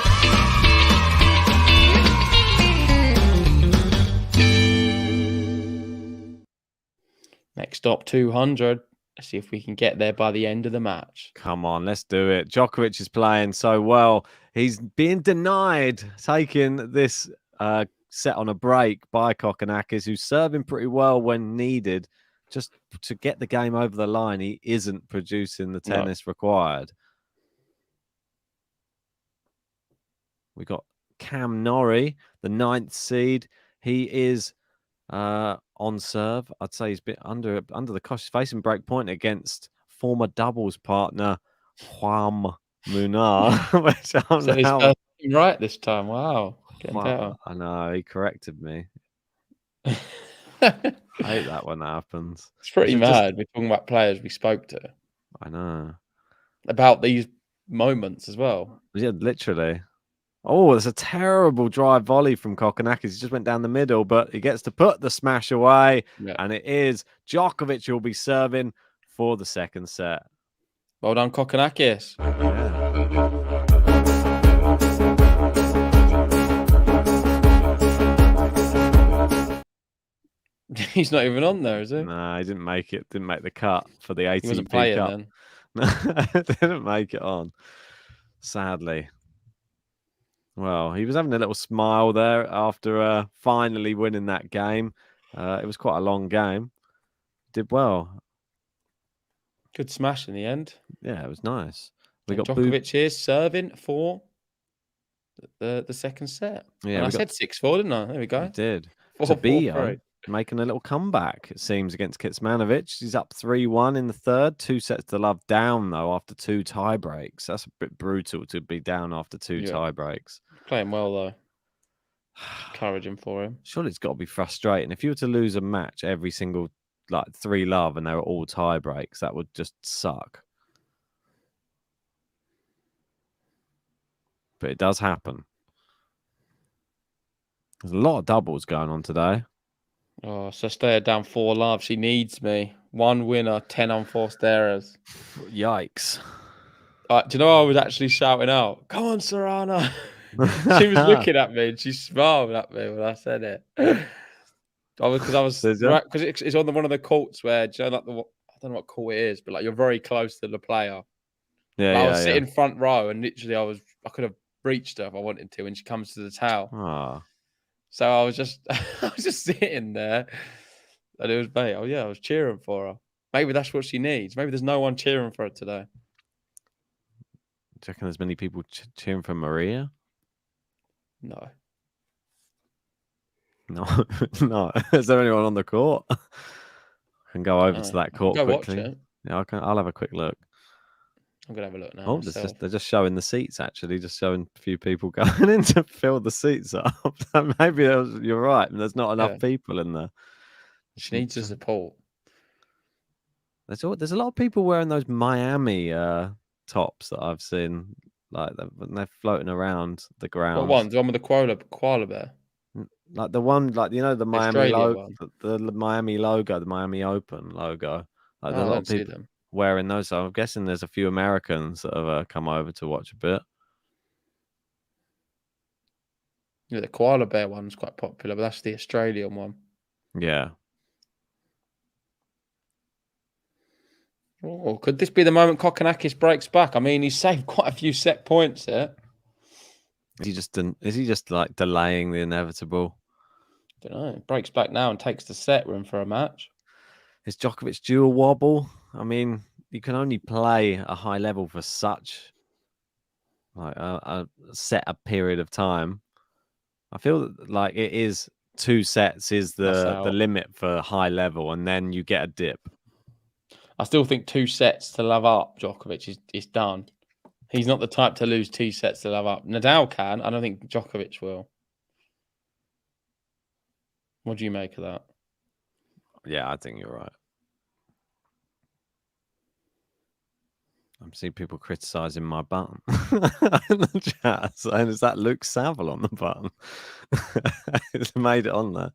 Next up, 200. Let's see if we can get there by the end of the match. Come on, let's do it. Djokovic is playing so well. He's being denied taking this set on a break by Kokkinakis, who's serving pretty well when needed. Just to get the game over the line, he isn't producing the tennis required. We got Cam Norrie, the 9th seed. He is on serve. I'd say he's been under the cosh. He's facing break point against former doubles partner Juan Munar. Which so he's right this time. Wow. I know, he corrected me. I hate that when that happens. It's pretty mad. We're talking about players we spoke to. I know. About these moments as well. Yeah, literally. Oh, it's a terrible drive volley from Kokkinakis. He just went down the middle, but he gets to put the smash away. Yeah. And it is Djokovic who will be serving for the second set. Well done, Kokkinakis. He's not even on there, is he? No, he didn't make it. Didn't make the cut for the 18th. He wasn't playing then. No, didn't make it on. Sadly. Well, he was having a little smile there after finally winning that game. It was quite a long game. Did well. Good smash in the end. Yeah, it was nice. We got Djokovic here serving for the second set. Yeah, and I said 6-4, didn't I? There we go. You did. Tabio making a little comeback, it seems, against Kecmanovic. He's up 3-1 in the third. 2 sets to love down, though, after 2 tie breaks. That's a bit brutal to be down after 2 tie breaks. Playing well, though. Encouraging for him. Surely it's got to be frustrating. If you were to lose a match every single, 3 love and they were all tie breaks, that would just suck. But it does happen. There's a lot of doubles going on today. Oh, so stay down 4 love. She needs me. 1 winner, 10 unforced errors. Yikes. Do you know I was actually shouting out, "Come on, Serrano." She was looking at me and she smiled at me when I said it. Because it's on one of the courts where, do you know, I don't know what court it is, but you're very close to the player. Yeah, I was sitting front row and literally I could have reached her if I wanted to when she comes to the towel. Oh. So I was just sitting there, and it was mate. Oh yeah, I was cheering for her. Maybe that's what she needs. Maybe there's no one cheering for her today. Do you reckon there's many people cheering for Maria? No. No. Is there anyone on the court? I can go over to that court quickly. Watch it. Yeah, I'll have a quick look. I'm gonna have a look now. Oh, they're just showing the seats. Actually, just showing a few people going in to fill the seats up. Maybe you're right. There's not enough people in there. She needs the support. There's a lot of people wearing those Miami tops that I've seen. They're floating around the ground. What one? The one with the koala bear. Like the one, the Miami logo, the Miami logo, the Miami Open logo. There's a lot of people wearing those. So I'm guessing there's a few Americans that have come over to watch a bit. Yeah, the koala bear one's quite popular, but that's the Australian one. Yeah. Oh, could this be the moment Kokkinakis breaks back? I mean, he's saved quite a few set points here. Is he just delaying the inevitable? Don't know. Breaks back now and takes the set. We're in for a match. Is Djokovic due a wobble? I mean, you can only play a high level for such like a set a period of time. I feel like it is 2 sets is the out. limit for high level, and then you get a dip. I still think 2 sets to love up Djokovic is done. He's not the type to lose 2 sets to love up. Nadal can. I don't think Djokovic will. What do you make of that? Yeah, I think you're right. I'm seeing people criticizing my button in the chat. Saying, is that Luke Saville on the button? It's made it on there.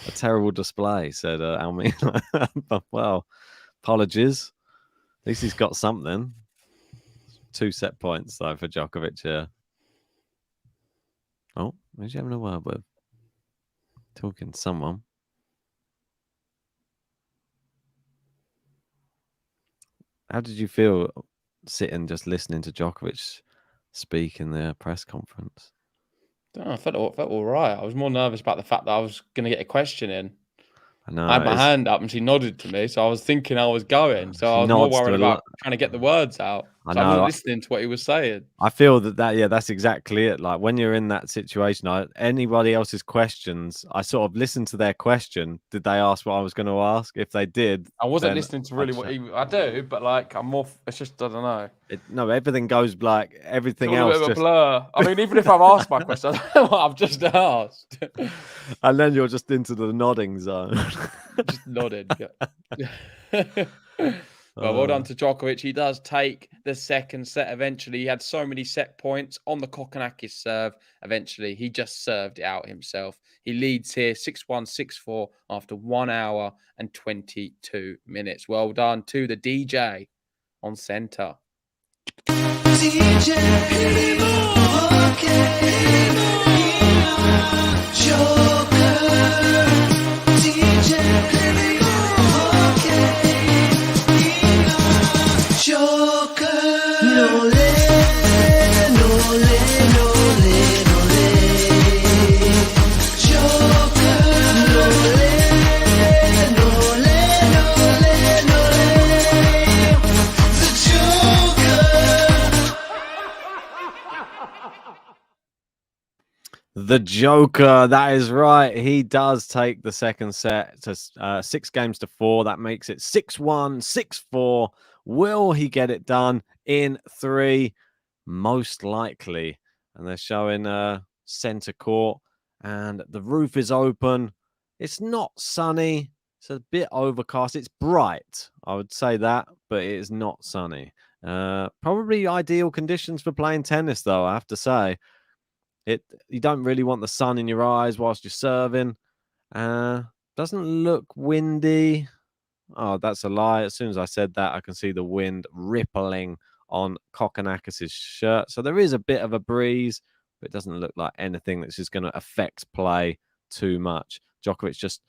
A terrible display, said Almina. But, well, apologies. At least he's got something. 2 set points, though, for Djokovic here. Oh, who's he having a word with? Talking to someone. How did you feel sitting just listening to Djokovic speak in the press conference? I felt all right. I was more nervous about the fact that I was going to get a question in. I know. I had my hand up and she nodded to me, so I was thinking I was going. So I was more worried about trying to get the words out. So I wasn't listening to what he was saying. I feel that's exactly it. Like when you're in that situation, anybody else's questions, I sort of listened to their question. Did they ask what I was going to ask? If they did, I wasn't listening to really what I do, but like I'm more. It's just I don't know. No, everything goes like everything it's all else. A bit of a blur. I mean, even if I've asked my question, I don't know what I've just asked. And then you're just into the nodding zone. Just nodding. Well, well done to Djokovic. He does take the second set eventually. He had so many set points on the Kokkinakis serve. Eventually, he just served it out himself. He leads here 6-1, 6-4 after 1 hour and 22 minutes. Well done to the DJ on centre. The Joker, that is right. He does take the second set to 6 games to 4. That makes it 6-1, 6-4. Will he get it done in 3? Most likely. And they're showing center court, and the roof is open. It's not sunny. It's a bit overcast. It's bright, I would say that, but it is not sunny. Probably ideal conditions for playing tennis, though, I have to say. You don't really want the sun in your eyes whilst you're serving. Doesn't look windy. Oh, that's a lie. As soon as I said that, I can see the wind rippling on Kokkinakis' shirt. So there is a bit of a breeze, but it doesn't look like anything that's just going to affect play too much. Djokovic just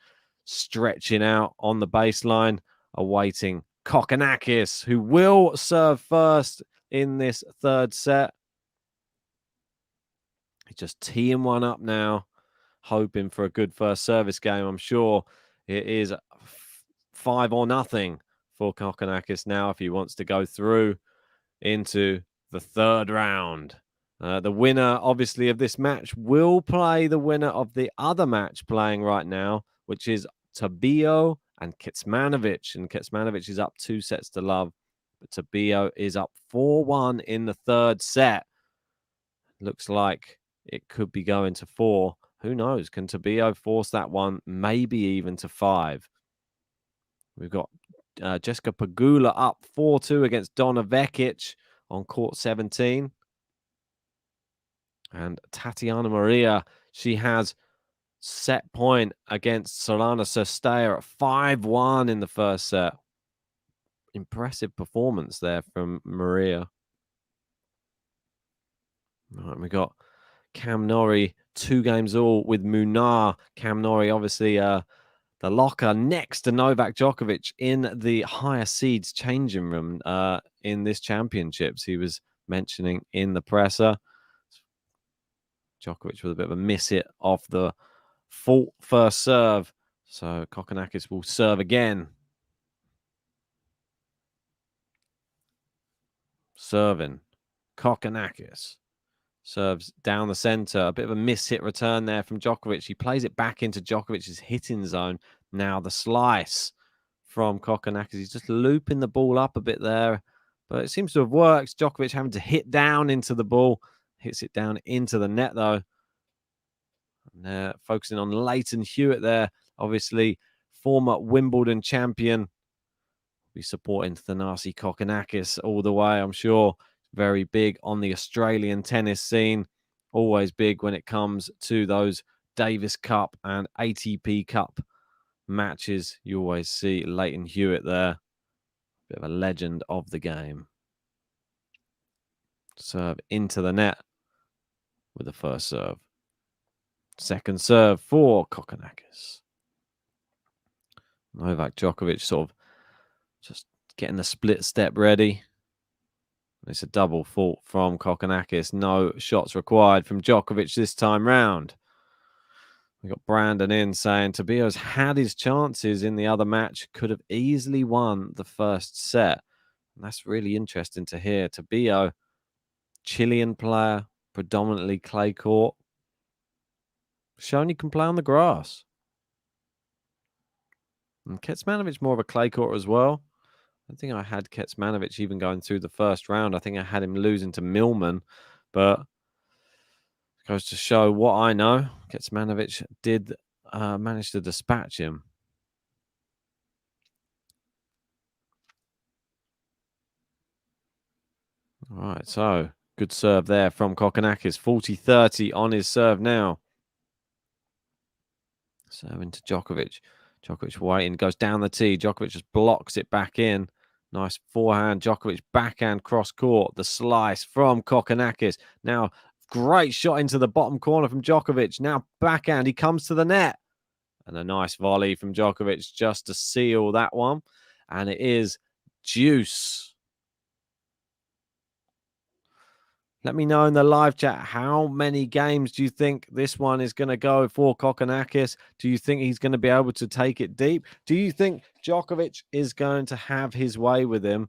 stretching out on the baseline, awaiting Kokkinakis, who will serve first in this third set. He's just teeing one up now, hoping for a good first service game. I'm sure it is 5 or nothing for Kokkinakis now if he wants to go through into the third round. The winner, obviously, of this match will play the winner of the other match playing right now, which is Tabio and Kecmanovic. And Kecmanovic is up 2 sets to love, but Tabio is up 4-1 in the third set. Looks like it could be going to 4. Who knows? Can Tabio force that one? Maybe even to 5. We've got Jessica Pegula up 4-2 against Donna Vekic on court 17. And Tatiana Maria, she has set point against Solana Sestaya at 5-1 in the first set. Impressive performance there from Maria. All right, we got Cam Norrie, 2 games all with Munar. Cam Norrie, obviously, the locker next to Novak Djokovic in the higher seeds changing room in this championships. He was mentioning in the presser. Djokovic with a bit of a miss hit off the full first serve. So Kokkinakis will serve again. Serving. Kokkinakis. Serves down the center. A bit of a miss-hit return there from Djokovic. He plays it back into Djokovic's hitting zone. Now the slice from Kokkinakis. He's just looping the ball up a bit there. But it seems to have worked. Djokovic having to hit down into the ball. Hits it down into the net, though. And focusing on Leighton Hewitt there. Obviously, former Wimbledon champion. Be supporting Thanasi Kokkinakis all the way, I'm sure. Very big on the Australian tennis scene. Always big when it comes to those Davis Cup and ATP Cup matches. You always see Leighton Hewitt there. Bit of a legend of the game. Serve into the net with the first serve. Second serve for Kokkinakis. Novak Djokovic sort of just getting the split step ready. It's a double fault from Kokkinakis. No shots required from Djokovic this time round. We got Brandon in saying Tabio's had his chances in the other match, could have easily won the first set. And that's really interesting to hear. Tabio, Chilean player, predominantly clay court, shown he can play on the grass. And Kecmanovic more of a clay court as well. I think I had Kecmanovic even going through the first round. I think I had him losing to Millman, but it goes to show what I know. Kecmanovic did manage to dispatch him. All right, so good serve there from Kokkinakis. 40-30 on his serve now. Serving to Djokovic. Djokovic waiting, goes down the tee. Djokovic just blocks it back in. Nice forehand. Djokovic backhand cross court. The slice from Kokkinakis. Now, great shot into the bottom corner from Djokovic. Now backhand. He comes to the net. And a nice volley from Djokovic just to seal that one. And it is deuce. Let me know in the live chat, how many games do you think this one is going to go for Kokkinakis? Do you think he's going to be able to take it deep? Do you think Djokovic is going to have his way with him?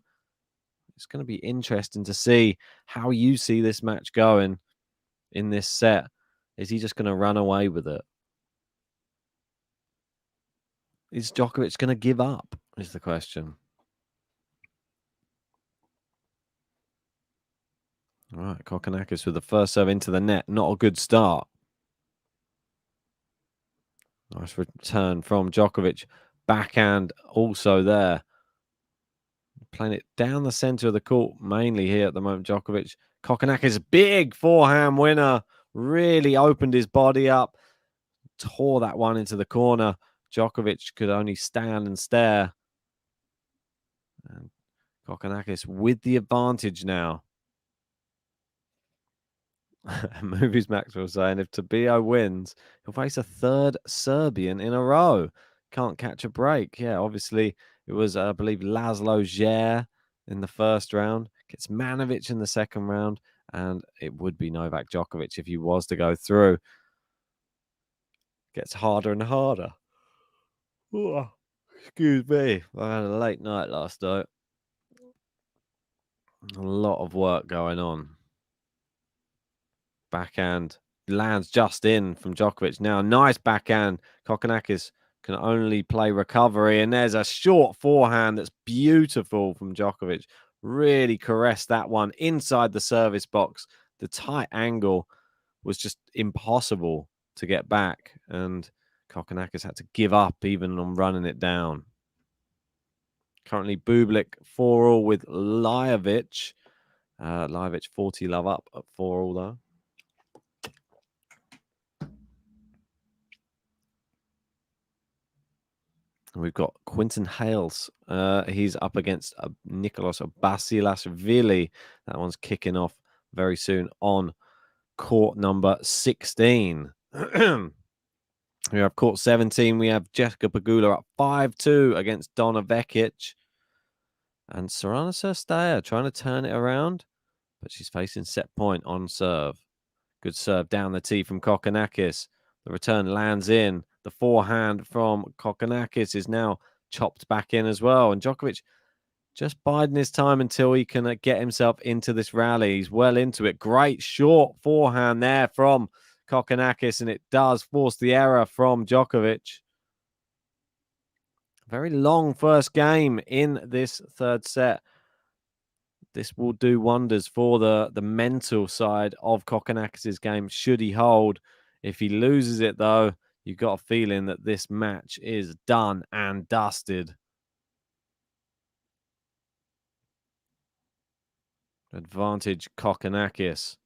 It's going to be interesting to see how you see this match going in this set. Is he just going to run away with it? Is Djokovic going to give up, is the question. All right, Kokkinakis with the first serve into the net. Not a good start. Nice return from Djokovic. Backhand also there. Playing it down the center of the court, mainly here at the moment, Djokovic. Kokkinakis, big forehand winner. Really opened his body up. Tore that one into the corner. Djokovic could only stand and stare. And Kokkinakis with the advantage now. Movies Maxwell saying if Tabio wins, he'll face a third Serbian in a row. Can't catch a break. Yeah, obviously it was, I believe, Laszlo Djere in the first round. Kecmanovic in the second round. And it would be Novak Djokovic if he was to go through. Gets harder and harder. Oh, excuse me. I had a late night last night. A lot of work going on. Backhand lands just in from Djokovic. Now, nice backhand. Kokkinakis can only play recovery. And there's a short forehand that's beautiful from Djokovic. Really caressed that one inside the service box. The tight angle was just impossible to get back. And Kokkinakis had to give up even on running it down. Currently, Bublik 4-all with Lajovic. Lajovic 40 love up at 4-all though. We've got Quinton Hales. He's up against Nicolas Basilashvili. That one's kicking off very soon on court number 16. We have court 17. We have Jessica Pegula up 5-2 against Donna Vekic. And Sorana Cirstea trying to turn it around, but she's facing set point on serve. Good serve down the tee from Kokkinakis. The return lands in. The forehand from Kokkinakis is now chopped back in as well. And Djokovic Just biding his time until he can get himself into this rally. He's well into it. Great short forehand there from Kokkinakis, and it does force the error from Djokovic. Very long first game in this third set. This will do wonders for the mental side of Kokkinakis' game, should he hold. If he loses it, though, you've got a feeling that this match is done and dusted. Advantage Kokkinakis.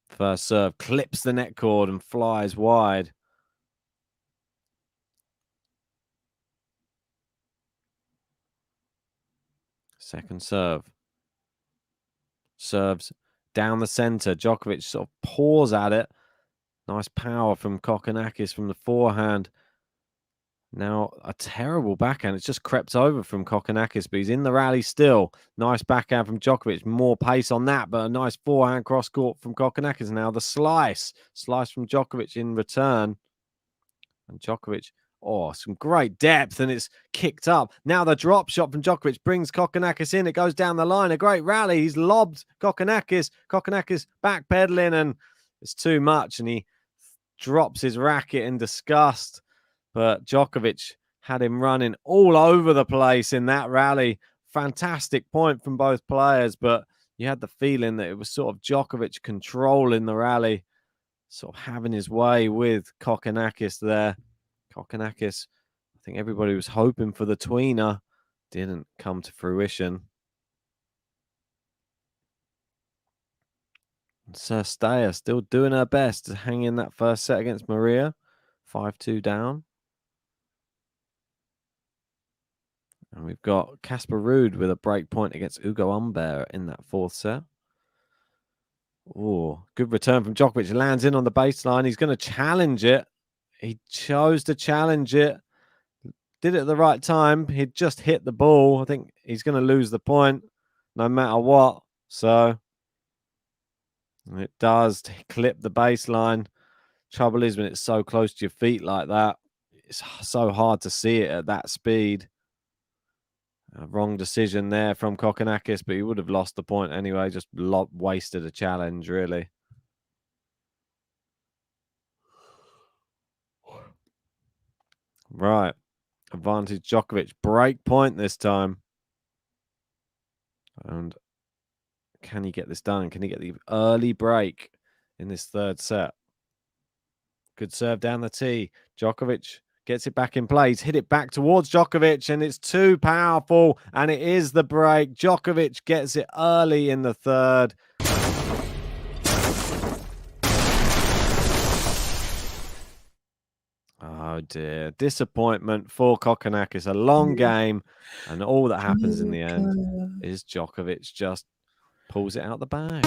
First serve clips the net cord and flies wide. Second serve. Serves down the center. Djokovic sort of paws at it. Nice power from Kokkinakis from the forehand. Now a terrible backhand. It's just crept over from Kokkinakis, but he's in the rally still. Nice backhand from Djokovic. More pace on that, but a nice forehand cross court from Kokkinakis. Now the slice. Slice from Djokovic in return. And Djokovic, some great depth, and it's kicked up. Now the drop shot from Djokovic brings Kokkinakis in. It goes down the line. A great rally. He's lobbed Kokkinakis. Kokkinakis backpedaling, and it's too much, and he drops his racket in disgust. But Djokovic had him running all over the place in that rally. Fantastic point from both players, but you had the feeling that it was sort of Djokovic controlling the rally, sort of having his way with Kokkinakis there. Kokkinakis, I think everybody was hoping for the tweener. Didn't come to fruition. And Cirstea still doing her best to hang in that first set against Maria. 5-2 down. And we've got Casper Ruud with a break point against Ugo Humbert in that fourth set. Oh, good return from Djokovic. Lands in on the baseline. He's going to challenge it. He chose to challenge it. Did it at the right time. He'd just hit the ball. I think he's going to lose the point no matter what. So it does clip the baseline. Trouble is when it's so close to your feet like that, it's so hard to see it at that speed. Wrong decision there from Kokkinakis, but he would have lost the point anyway. Just wasted a challenge, really. Right. Advantage Djokovic. Break point this time. And can he get this done? Can he get the early break in this third set? Good serve down the tee. Djokovic gets it back in play. He's hit it back towards Djokovic, and it's too powerful, and it is the break. Djokovic gets it early in the third. Oh, dear. Disappointment for Kokkinakis. A long game, and all that happens in the end is Djokovic just pulls it out the bag.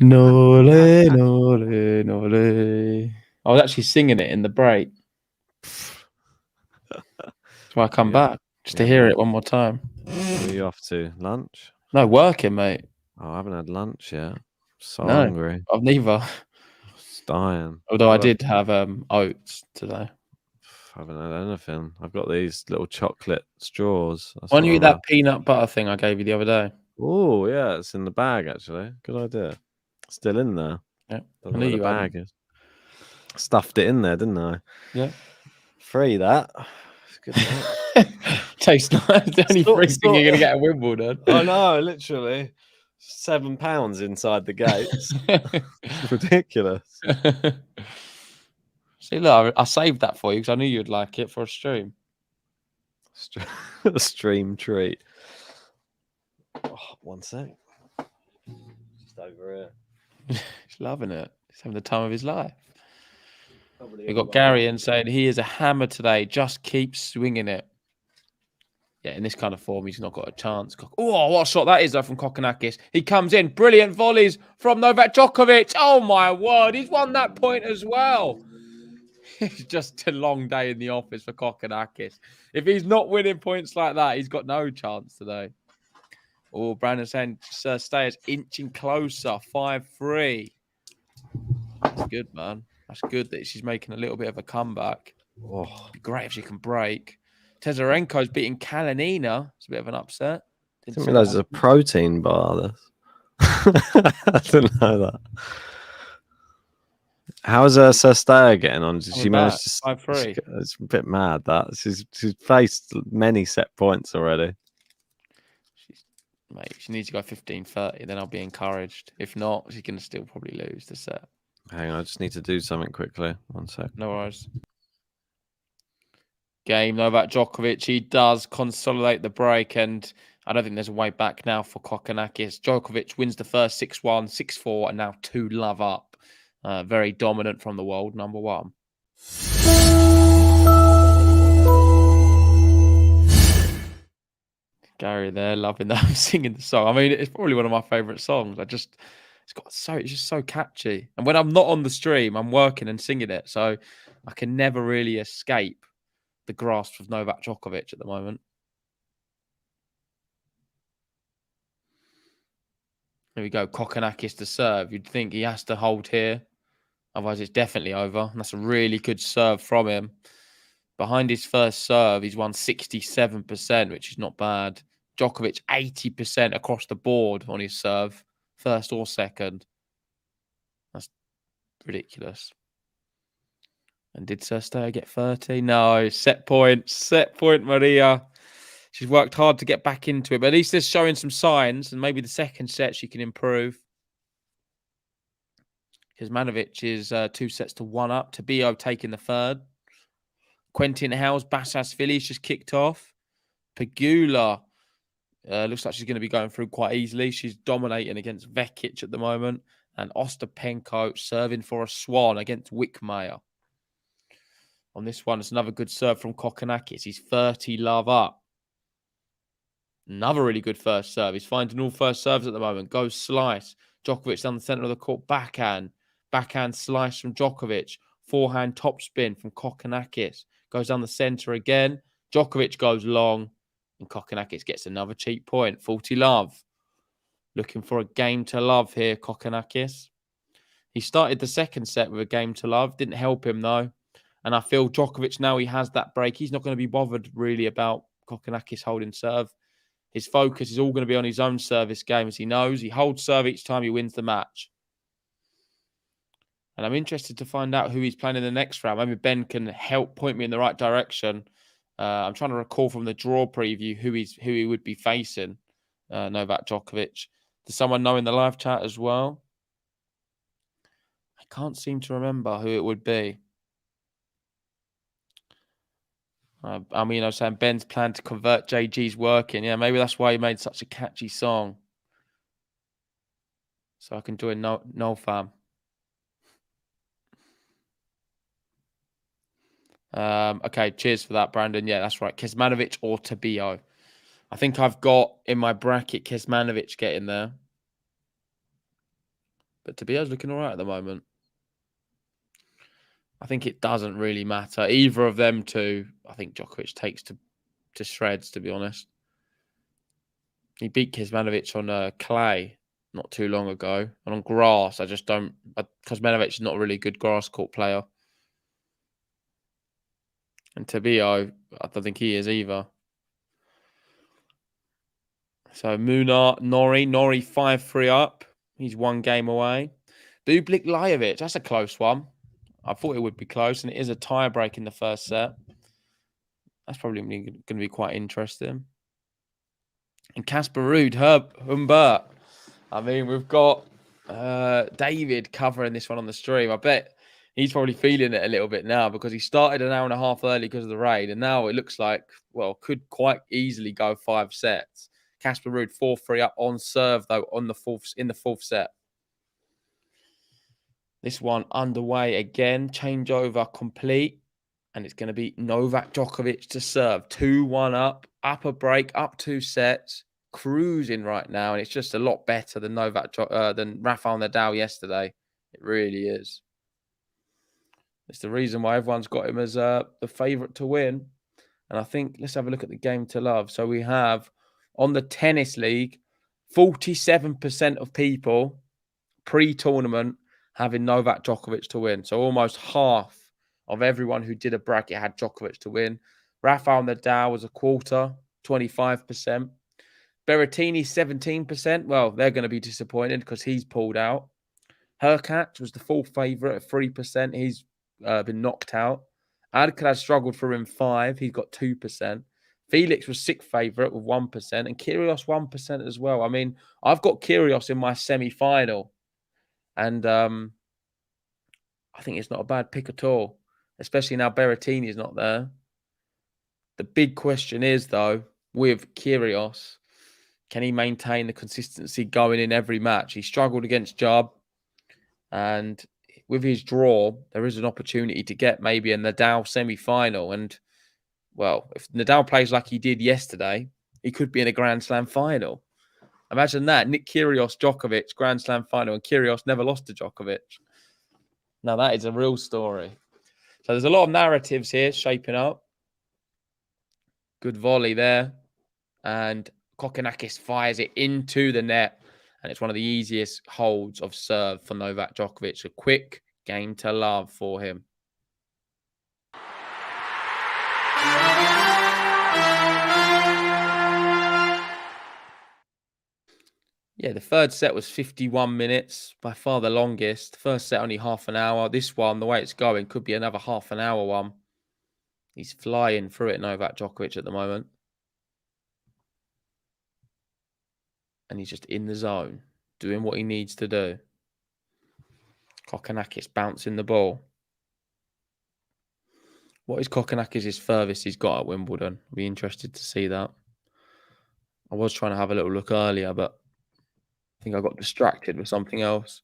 Nole, nole, nole. I was actually singing it in the break. That's why I come back, just to hear it one more time. Where are you off to? Lunch? No, working, mate. Oh, I haven't had lunch yet. So No, hungry. I've neither. Just dying. Although I did have oats today. I haven't had anything. I've got these little chocolate straws. Why don't you eat that peanut butter thing I gave you the other day? Oh, yeah, it's in the bag, actually. Good idea. Still in there. Yeah, I knew you bag is. Stuffed it in there, didn't I? Yeah. Free that. It's good. Tastes nice. The only free thing you're going to get at Wimbledon. I know, literally. £7 inside the gates. It's ridiculous. See, look, I saved that for you because I knew you'd like it for a stream. A stream treat. Oh, one sec. Just over here. He's loving it. He's having the time of his life. We got Gary in saying he is a hammer today. Just keep swinging it. Yeah, in this kind of form, he's not got a chance. Oh, what a shot that is, though, from Kokkinakis. He comes in. Brilliant volleys from Novak Djokovic. Oh, my word. He's won that point as well. It's just a long day in the office for Kokkinakis. If he's not winning points like that, he's got no chance today. Oh, Brandon saying Sir Stayers inching closer. 5-3. That's good, man. That's good that she's making a little bit of a comeback. Oh, it'd be great if she can break. Tezarenko's beating Kalinina. It's a bit of an upset. Didn't realise there's a protein bar. This. I didn't know that. How's Sestaya getting on? Did she manage to 5-3? It's a bit mad that she's faced many set points already. Mate, she needs to go 15-30, then I'll be encouraged. If not, she's going to still probably lose the set. Hang on, I just need to do something quickly. 1 sec. No worries. Game, Novak Djokovic, he does consolidate the break, and I don't think there's a way back now for Kokkinakis. Djokovic wins the first 6-1, 6-4, and now 2-love up. Very dominant from the world number one. Gary there, loving that. I'm singing the song. I mean, it's probably one of my favourite songs. It's just so catchy. And when I'm not on the stream, I'm working and singing it. So I can never really escape the grasp of Novak Djokovic at the moment. There we go. Kokkinakis to serve. You'd think he has to hold here. Otherwise, it's definitely over. And that's a really good serve from him. Behind his first serve, he's won 67%, which is not bad. Djokovic, 80% across the board on his serve, first or second. That's ridiculous. And did Sestaya get 30? No, set point, Maria. She's worked hard to get back into it, but at least they're showing some signs, and maybe the second set she can improve. Kuzmanovic is 2-1 up. Tabio taking the third. Quentin Howes, Bassasvili just kicked off. Pegula looks like she's going to be going through quite easily. She's dominating against Vekic at the moment. And Ostapenko serving for a swan against Wickmayer. On this one, it's another good serve from Kokkinakis. He's 30-love up. Another really good first serve. He's finding all first serves at the moment. Goes slice. Djokovic down the centre of the court. Backhand. Backhand slice from Djokovic. Forehand topspin from Kokkinakis. Goes down the centre again. Djokovic goes long. And Kokkinakis gets another cheap point. 40-love. Looking for a game to love here, Kokkinakis. He started the second set with a game to love. Didn't help him, though. And I feel Djokovic, now he has that break, he's not going to be bothered really about Kokkinakis holding serve. His focus is all going to be on his own service game, as he knows. He holds serve each time he wins the match. And I'm interested to find out who he's playing in the next round. Maybe Ben can help point me in the right direction. I'm trying to recall from the draw preview who he would be facing, Novak Djokovic. Does someone know in the live chat as well? I can't seem to remember who it would be. I mean, I was saying Ben's plan to convert JG's working. Yeah, maybe that's why he made such a catchy song. So I can join No Fam. Okay, cheers for that, Brandon. Yeah, that's right. Kuzmanovic or Tabio. I think I've got in my bracket Kuzmanovic getting there. But Tabio's looking all right at the moment. I think it doesn't really matter. Either of them two, I think Djokovic takes to shreds, to be honest. He beat Kuzmanovic on clay not too long ago. And on grass, I just don't... Kuzmanovic is not a really good grass court player. And Tabio, I don't think he is either. So Munar, Nori 5-3 up. He's one game away. Bublik Lajovic, that's a close one. I thought it would be close, and it is a tie break in the first set. That's probably going to be quite interesting. And Casper Ruud, Humbert. I mean, we've got David covering this one on the stream. I bet he's probably feeling it a little bit now because he started an hour and a half early because of the rain, and now it looks like, well, could quite easily go 5 sets. Casper Ruud 4-3 up on serve though in the fourth set. This one underway again. Changeover complete. And it's going to be Novak Djokovic to serve. 2-1 up. Up a break. Up 2 sets. Cruising right now. And it's just a lot better than than Rafael Nadal yesterday. It really is. It's the reason why everyone's got him as the favourite to win. And I think, let's have a look at the game to love. So we have, on the tennis league, 47% of people pre-tournament having Novak Djokovic to win. So almost half of everyone who did a bracket had Djokovic to win. Rafael Nadal was a quarter, 25%. Berrettini, 17%. Well, they're going to be disappointed because he's pulled out. Hurkacz was the full favourite at 3%. He's been knocked out. Alcaraz struggled for him 5%. He's got 2%. Felix was 6th favourite with 1%. And Kyrgios 1% as well. I mean, I've got Kyrgios in my semi-final. And I think it's not a bad pick at all. Especially now Berrettini is not there. The big question is, though, with Kyrgios, can he maintain the consistency going in every match? He struggled against Jab. And with his draw, there is an opportunity to get maybe a Nadal semi-final. And, well, if Nadal plays like he did yesterday, he could be in a Grand Slam final. Imagine that. Nick Kyrgios, Djokovic, Grand Slam final, and Kyrgios never lost to Djokovic. Now, that is a real story. So there's a lot of narratives here shaping up. Good volley there. And Kokkinakis fires it into the net. And it's one of the easiest holds of serve for Novak Djokovic. A quick game to love for him. Yeah, the third set was 51 minutes, by far the longest. First set only half an hour. This one, the way it's going, could be another half an hour one. He's flying through it, Novak Djokovic, at the moment. And he's just in the zone, doing what he needs to do. Kokkinakis bouncing the ball. What is Kokkinakis' furthest he's got at Wimbledon? I'll be interested to see that. I was trying to have a little look earlier, but I think I got distracted with something else.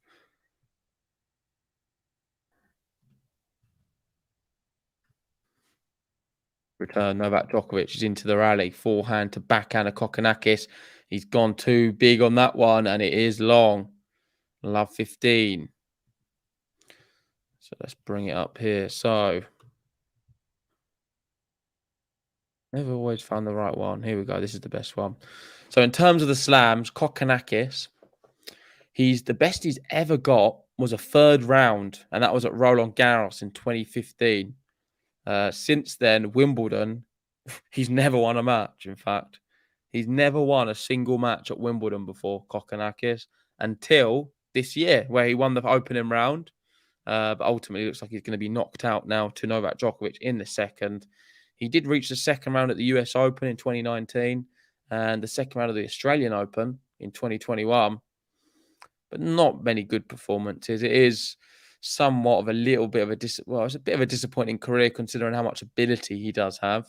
Return, Novak Djokovic is into the rally. Forehand to backhand of Kokkinakis. He's gone too big on that one, and it is long. Love 15. So let's bring it up here. So, never always found the right one. Here we go. This is the best one. So in terms of the slams, Kokkinakis, the best he's ever got was a 3rd round, and that was at Roland Garros in 2015. Since then, Wimbledon, he's never won a match, in fact. He's never won a single match at Wimbledon before, Kokkinakis, until this year, where he won the opening round. But ultimately, it looks like he's going to be knocked out now to Novak Djokovic in the second. He did reach the second round at the US Open in 2019 and the second round of the Australian Open in 2021. But not many good performances. It is somewhat of a little bit of it's a bit of a disappointing career considering how much ability he does have.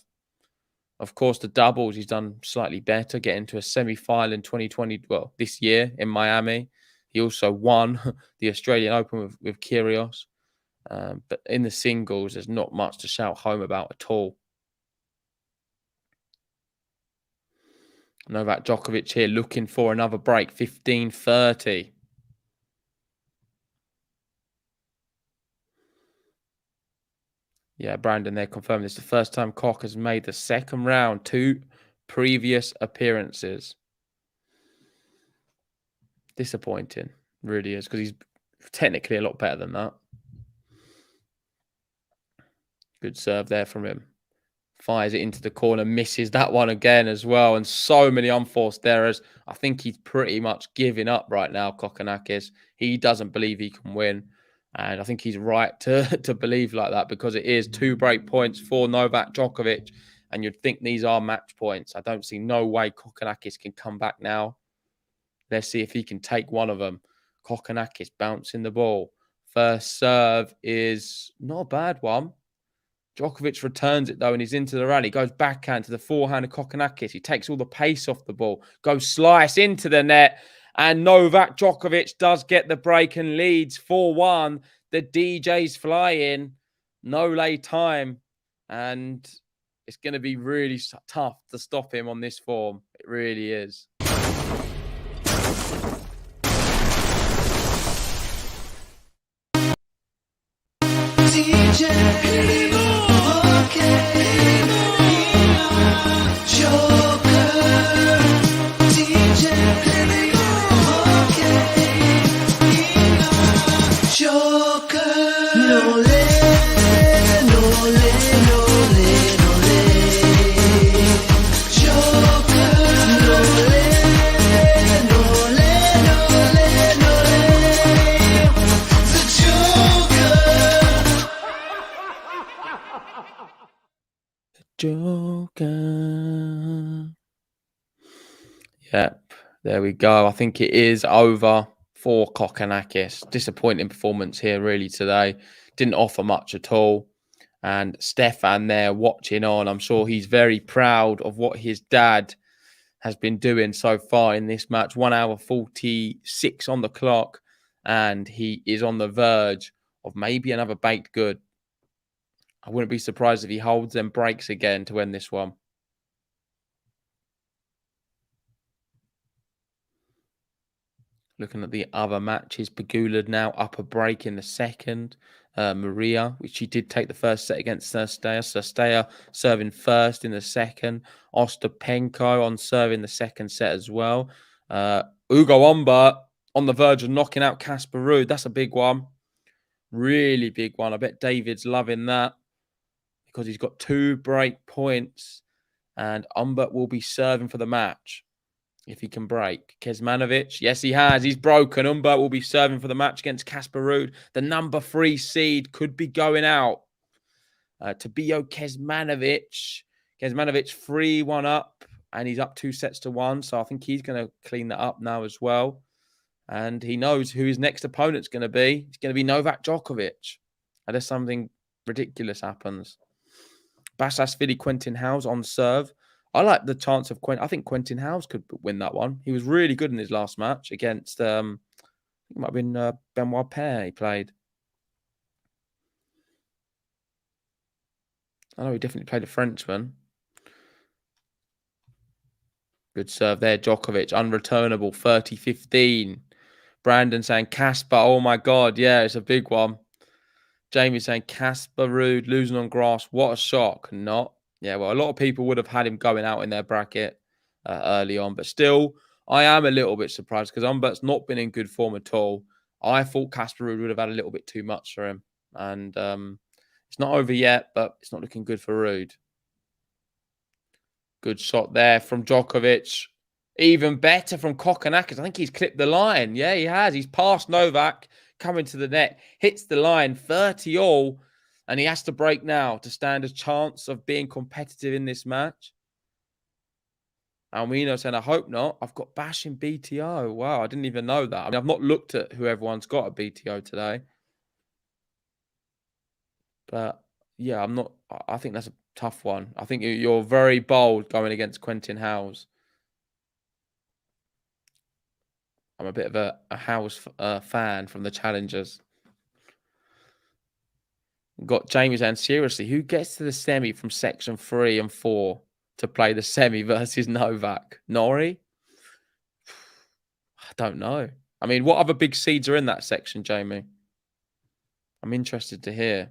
Of course, the doubles, he's done slightly better, getting to a semi-final in 2020, this year in Miami. He also won the Australian Open with Kyrgios. But in the singles, there's not much to shout home about at all. Novak Djokovic here looking for another break, 15-30. Yeah, Brandon, they're confirming this. The first time Koch has made the second round, 2 previous appearances. Disappointing, really is, because he's technically a lot better than that. Good serve there from him. Fires it into the corner, misses that one again as well. And so many unforced errors. I think he's pretty much giving up right now, Kokkinakis. He doesn't believe he can win. And I think he's right to believe like that, because it is 2 break points for Novak Djokovic. And you'd think these are match points. I don't see no way Kokkinakis can come back now. Let's see if he can take one of them. Kokkinakis bouncing the ball. First serve is not a bad one. Djokovic returns it, though, and he's into the rally. Goes backhand to the forehand of Kokkinakis. He takes all the pace off the ball. Goes slice into the net. And Novak Djokovic does get the break and leads 4-1. The DJ's flying. No lay time. And it's going to be really tough to stop him on this form. It really is. Joker. Yep, there we go. I think it is over for Kokkinakis. Disappointing performance here, really, today. Didn't offer much at all. And Stefan there watching on. I'm sure he's very proud of what his dad has been doing so far in this match. 1 hour 46 on the clock. And he is on the verge of maybe another baked good. I wouldn't be surprised if he holds them breaks again to win this one. Looking at the other matches, Pegula now up a break in the second. Maria, which she did take the first set against Cerstea. Cerstea serving first in the second. Ostapenko on serving the second set as well. Ugo Umber on the verge of knocking out Casper Ruud. That's a big one. Really big one. I bet David's loving that because he's got 2 break points and Umber will be serving for the match if he can break. Kecmanovic, yes, he has. He's broken. Umber will be serving for the match against Casper Ruud. The number 3 seed could be going out to Bio Kecmanovic. Kecmanovic 3-1 up, and he's up 2 sets to 1. So I think he's going to clean that up now as well. And he knows who his next opponent's going to be. It's going to be Novak Djokovic. Unless something ridiculous happens. Basaksehir Quentin Howes on serve. I like the chance of Quentin. I think Quentin Howes could win that one. He was really good in his last match against, I think it might have been Benoit Paire he played. I know he definitely played a Frenchman. Good serve there, Djokovic. Unreturnable, 30-15. Brandon saying Casper. Oh my God, yeah, it's a big one. Jamie saying Casper Ruud losing on grass. What a shock. Not. Yeah, well, a lot of people would have had him going out in their bracket early on. But still, I am a little bit surprised because Umbert's not been in good form at all. I thought Casper Ruud would have had a little bit too much for him. And it's not over yet, but it's not looking good for Ruud. Good shot there from Djokovic. Even better from Kokkinakis. I think he's clipped the line. Yeah, he has. He's passed Novak, coming to the net, hits the line, 30 all, and he has to break now to stand a chance of being competitive in this match. Almino saying, I hope not. I've got bashing BTO. Wow, I didn't even know that. I mean, I've not looked at who everyone's got at BTO today. But yeah, I think that's a tough one. I think you're very bold going against Quentin Howes. I'm a bit of a Howes fan from the challengers. Got Jamie saying, seriously, who gets to the semi from section 3 and 4 to play the semi versus Novak? Norrie? I don't know. I mean, what other big seeds are in that section, Jamie? I'm interested to hear.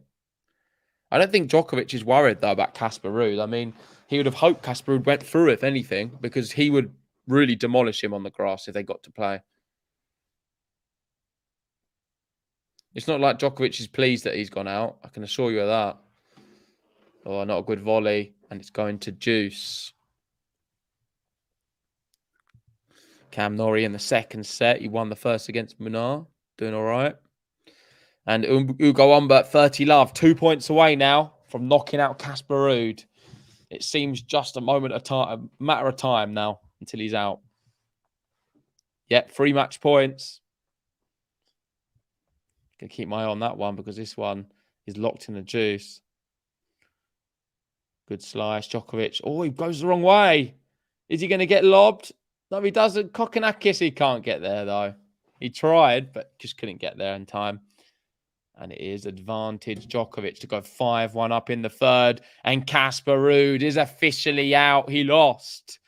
I don't think Djokovic is worried, though, about Casper Ruud. I mean, he would have hoped Casper Ruud went through, if anything, because he would really demolish him on the grass if they got to play. It's not like Djokovic is pleased that he's gone out. I can assure you of that. Oh, not a good volley. And it's going to Juice. Cam Norrie in the second set. He won the first against Munar. Doing all right. And Ugo Umber, 30 love. 2 points away now from knocking out Casper Ruud. It seems just a matter of time now until he's out. Yep, 3 match points. Gonna keep my eye on that one because this one is locked in the juice. Good slice, Djokovic. Oh, he goes the wrong way. Is he going to get lobbed? No, he doesn't. Kokkinakis, he can't get there, though. He tried, but just couldn't get there in time. And it is advantage Djokovic to go 5-1 up in the third. And Casper Ruud is officially out. He lost.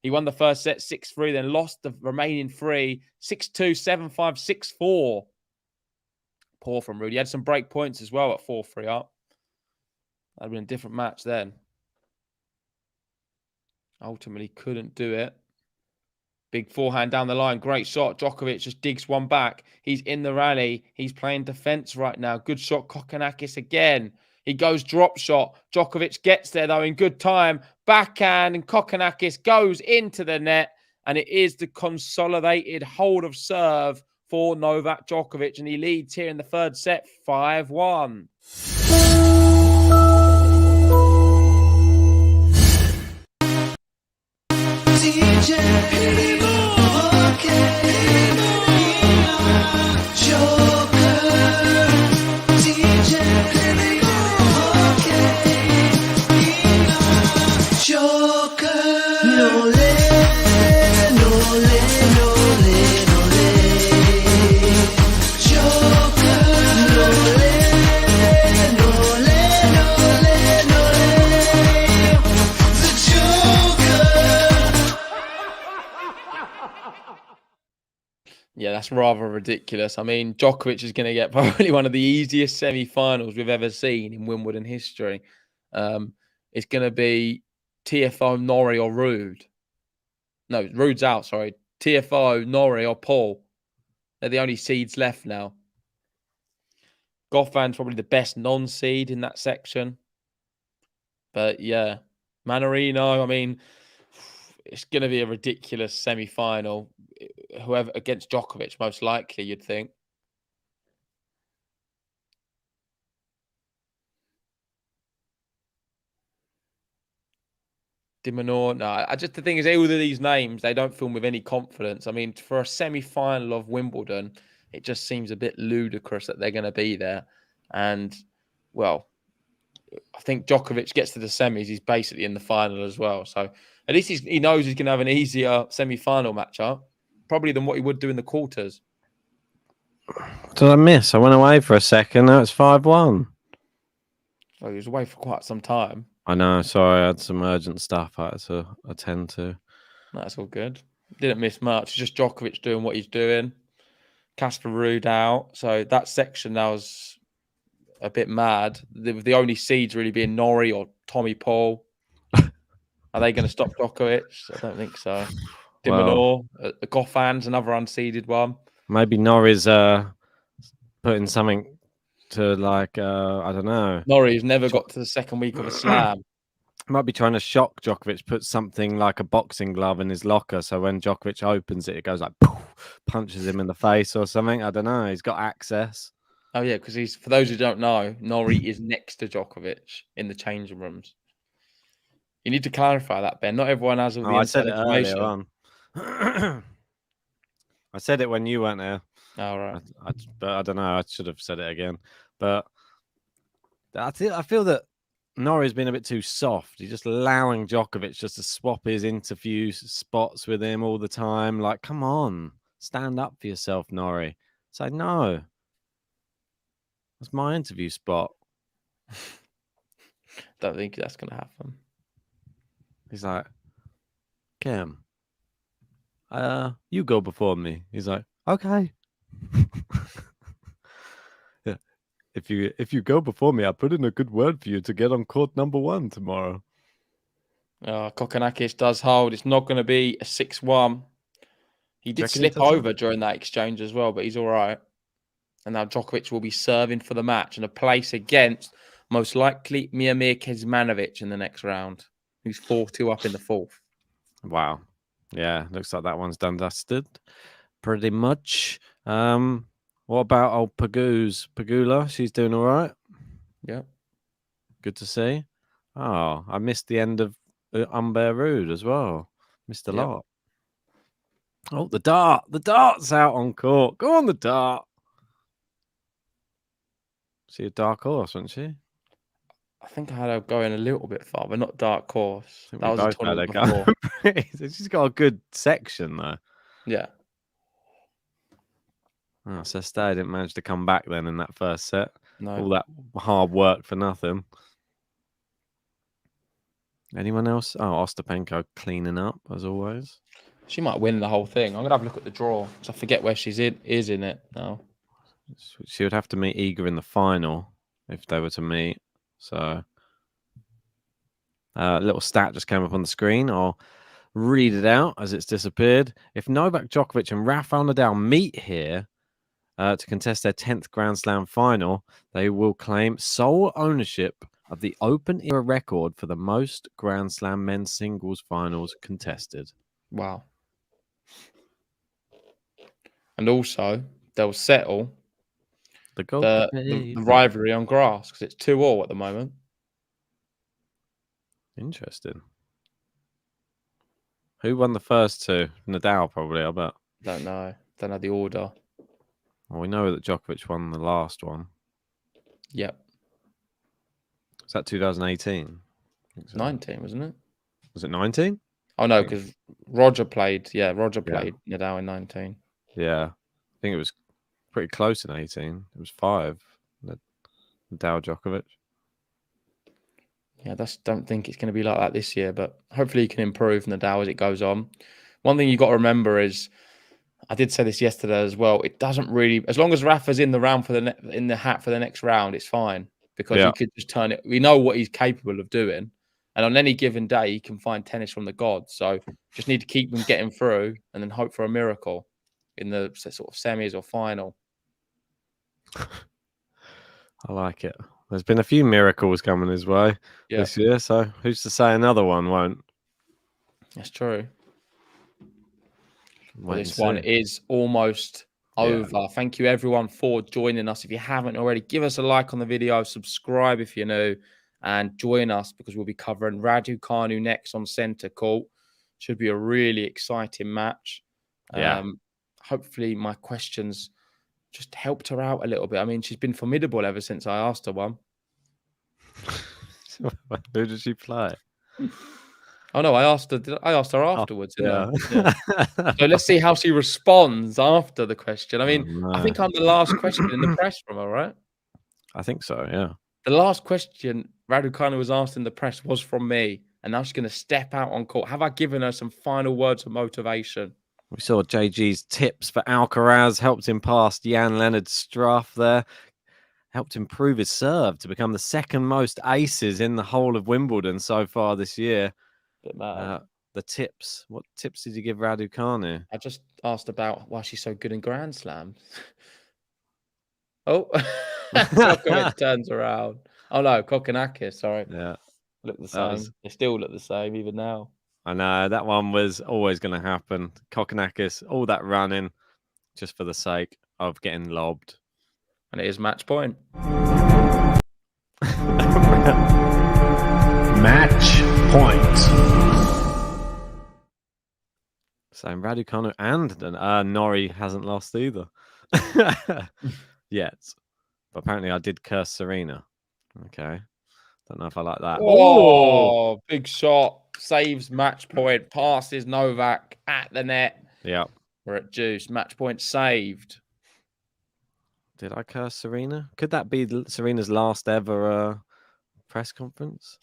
He won the first set 6-3, then lost the remaining 3, 6-2, 7-5, 6-4. Poor from Ruud. He had some break points as well at 4-3 up. That would have been a different match then. Ultimately couldn't do it. Big forehand down the line. Great shot. Djokovic just digs one back. He's in the rally. He's playing defense right now. Good shot. Kokkinakis again. He goes drop shot. Djokovic gets there, though, in good time. Backhand, and Kokkinakis goes into the net. And it is the consolidated hold of serve for Novak Djokovic. And he leads here in the third set, 5-1. Yeah, that's rather ridiculous. I mean, Djokovic is going to get probably one of the easiest semi-finals we've ever seen in Wimbledon history. It's going to be TFO, Norrie or Ruud. No, Ruud's out, sorry. TFO, Norrie or Paul. They're the only seeds left now. Goffin's probably the best non-seed in that section. But yeah, Mannarino, I mean, it's going to be a ridiculous semi-final. Whoever against Djokovic, most likely, you'd think. Dimonor, no. The thing is, all of these names, they don't film with any confidence. I mean, for a semi-final of Wimbledon, it just seems a bit ludicrous that they're going to be there. And, well, I think Djokovic gets to the semis. He's basically in the final as well. So at least he knows he's going to have an easier semi-final matchup, probably than what he would do in the quarters. What did I miss? I went away for a second. Now it's 5-1. So he was away for quite some time. I know. Sorry, I had some urgent stuff I had to attend to. That's all good. Didn't miss much. Just Djokovic doing what he's doing. Casper Ruud out. So that section now is a bit mad. The only seeds really being Norrie or Tommy Paul. Are they going to stop Djokovic? I don't think so. Dimonor, Goffin's another unseeded one. Maybe Norrie's putting something to like I don't know. Norrie's never got to the second week of a slam. Might be trying to shock Djokovic, put something like a boxing glove in his locker, so when Djokovic opens it, it goes like poof, punches him in the face or something. I don't know. He's got access. Oh yeah, because he's, for those who don't know, Norrie is next to Djokovic in the changing rooms. You need to clarify that, Ben. Not everyone has all the inside information. Earlier on. I said it when you weren't there. All right. But I don't know. I should have said it again. But I feel that Norrie's been a bit too soft. He's just allowing Djokovic just to swap his interview spots with him all the time. Like, come on, stand up for yourself, Norrie. Say no. That's my interview spot. Don't think that's going to happen. He's like, Cam, you go before me. He's like, okay. Yeah. If you go before me, I'll put in a good word for you to get on court number 1 tomorrow. Kokkinakis does hold. It's not going to be a 6-1. He did slip over during that exchange as well, but he's all right. And now Djokovic will be serving for the match and a place against, most likely, Miomir Kecmanovic in the next round, who's 4-2 up in the fourth. Wow. Yeah, looks like that one's done dusted. Pretty much. What about old Pagula? She's doing all right. Yeah. Good to see. Oh, I missed the end of Humbert Ruud as well. Missed a lot. Oh, the dart. The dart's out on court. Go on, the dart. She a dark horse, wasn't she? I think I had her going a little bit far, but not dark horse. I think That we was a both had tournament her before. going. She's got a good section though. Yeah. Oh, so Stay didn't manage to come back then in that first set. No. All that hard work for nothing. Anyone else? Oh, Ostapenko cleaning up as always. She might win the whole thing. I'm gonna have a look at the draw because I forget where she's is in it now. She would have to meet Iga in the final if they were to meet. So, a little stat just came up on the screen. I'll read it out as it's disappeared. If Novak Djokovic and Rafael Nadal meet here to contest their 10th Grand Slam final, they will claim sole ownership of the Open era record for the most Grand Slam men's singles finals contested. Wow. And also, they'll settle the rivalry on grass because it's 2-2 at the moment. Interesting. Who won the first two? Nadal, probably, I bet. Don't know. Don't know the order. Well, we know that Djokovic won the last one. Yep. Was that 2018? 19, wasn't it? Was it 19? Oh, no, because Roger played. Yeah, Roger played Nadal in 19. Yeah. I think it was pretty close in 18. It was 5. Nadal Djokovic. Yeah, don't think it's going to be like that this year, but hopefully he can improve Nadal as it goes on. One thing you got to remember is, I did say this yesterday as well, it doesn't really, as long as Rafa's in the round for in the hat for the next round, it's fine because he could just turn it. We know what he's capable of doing, and on any given day he can find tennis from the gods. So just need to keep him getting through, and then hope for a miracle in the sort of semis or final. I like it. There's been a few miracles coming his way this year, so who's to say another one won't? That's true. Well, this one is almost over. Thank you, everyone, for joining us. If you haven't already, give us a like on the video, subscribe if you're new, and join us because we'll be covering Raducanu next on centre court. Should be a really exciting match. Hopefully my questions just helped her out a little bit. I mean, she's been formidable ever since I asked her one. Who did she play? Oh no, I asked her afterwards. Yeah. So let's see how she responds after the question. I mean, I think I'm the last question in the press from her, right? I think so, yeah. The last question Raducanu was asked in the press was from me, and now she's going to step out on court. Have I given her some final words of motivation? We saw JG's tips for Alcaraz, helped him past Jan-Lennard Struff there, helped improve his serve to become the second most aces in the whole of Wimbledon so far this year. Bit mad. The tips. What tips did you give Raducanu? I just asked about why she's so good in Grand Slams. Oh, Djokovic turns around. Oh no, Kokkinakis, sorry. Yeah. Look the same. They still look the same even now. I know, that one was always going to happen. Kokkinakis, all that running just for the sake of getting lobbed. And it is match point. Match point. So Raducanu and Norrie hasn't lost either yet. But apparently I did curse Serena. Okay. Don't know if I like that. Oh, big shot. Saves match point. Passes Novak at the net. Yeah. We're at juice. Match point saved. Did I curse Serena? Could that be Serena's last ever press conference?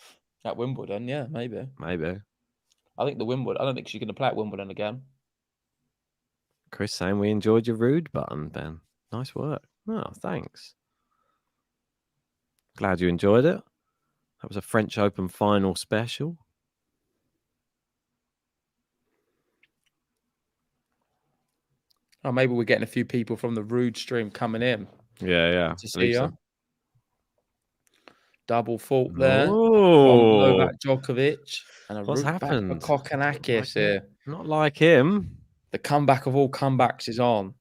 At Wimbledon, yeah, maybe. Maybe. I think I don't think she's going to play at Wimbledon again. Chris saying we enjoyed your rude button, Ben. Nice work. Oh, thanks. Glad you enjoyed it. That was a French Open final special. Oh, maybe we're getting a few people from the rude stream coming in. Yeah. To see you. Double fault there from Oh, Novak Djokovic. And what's happened? Kokkinakis here. Not like him. The comeback of all comebacks is on.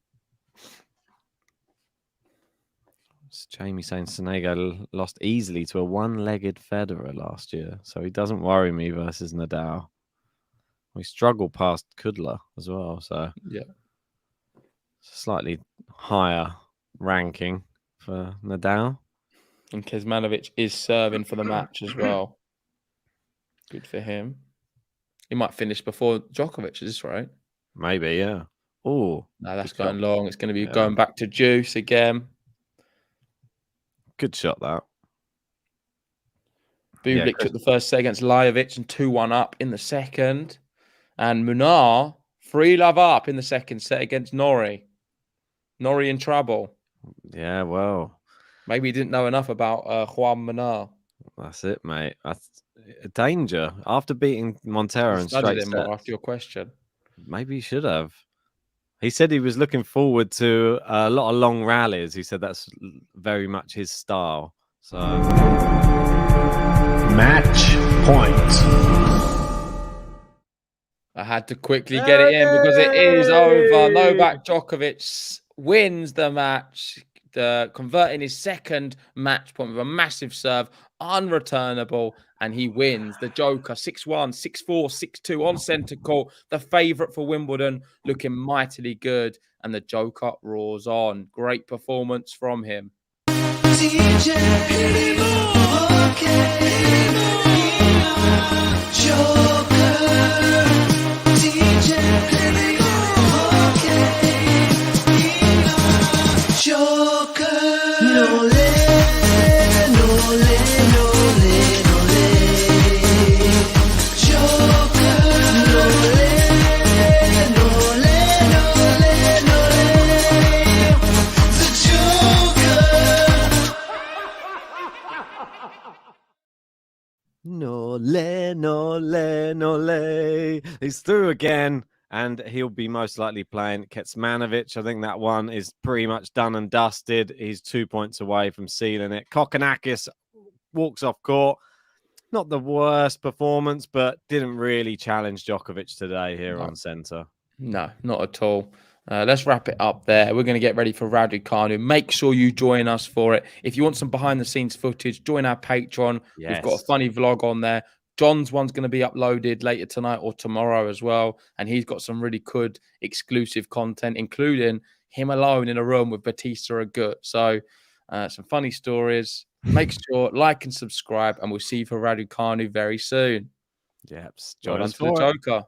It's Jamie saying Sonego lost easily to a one-legged Federer last year, so he doesn't worry me versus Nadal. We struggled past Kudla as well, so yeah, slightly higher ranking for Nadal. And Kecmanovic is serving for the match as well. Good for him. He might finish before Djokovic, is this right? Maybe, yeah. Oh, No, that's good going shot. long. It's going to be going back to deuce again. Good shot, that. Bublik took the first set against Lajovic and 2-1 up in the second. And Munar, 3-love up in the second set against Norrie. Norrie in trouble. Yeah, well. Maybe he didn't know enough about Juan Munar. That's it, mate. Danger. After beating Montero in straight him more sets. after your question. Maybe he should have. He said he was looking forward to a lot of long rallies. He said that's very much his style. So, Match point. I had to quickly get it in because it is over. Novak Djokovic wins the match, converting his second match point with a massive serve, unreturnable, and he wins the Joker 6-1, 6-4, 6-2 on centre court. The favourite for Wimbledon, looking mightily good, and the Joker roars on. Great performance from him. Nole. He's through again, and he'll be most likely playing Kecmanovic. I think that one is pretty much done and dusted. He's 2 points away from sealing it. KOKKINAKIS walks off court. Not the worst performance, but didn't really challenge Djokovic today here on centre. No, not at all. Let's wrap it up there. We're going to get ready for Raducanu. Make sure you join us for it. If you want some behind-the-scenes footage, join our Patreon. Yes. We've got a funny vlog on there. John's one's going to be uploaded later tonight or tomorrow as well. And he's got some really good exclusive content, including him alone in a room with Batista Agut. So some funny stories. Make sure, like and subscribe, and we'll see you for Raducanu very soon. Yep. Well Join done us to the for it. Joker.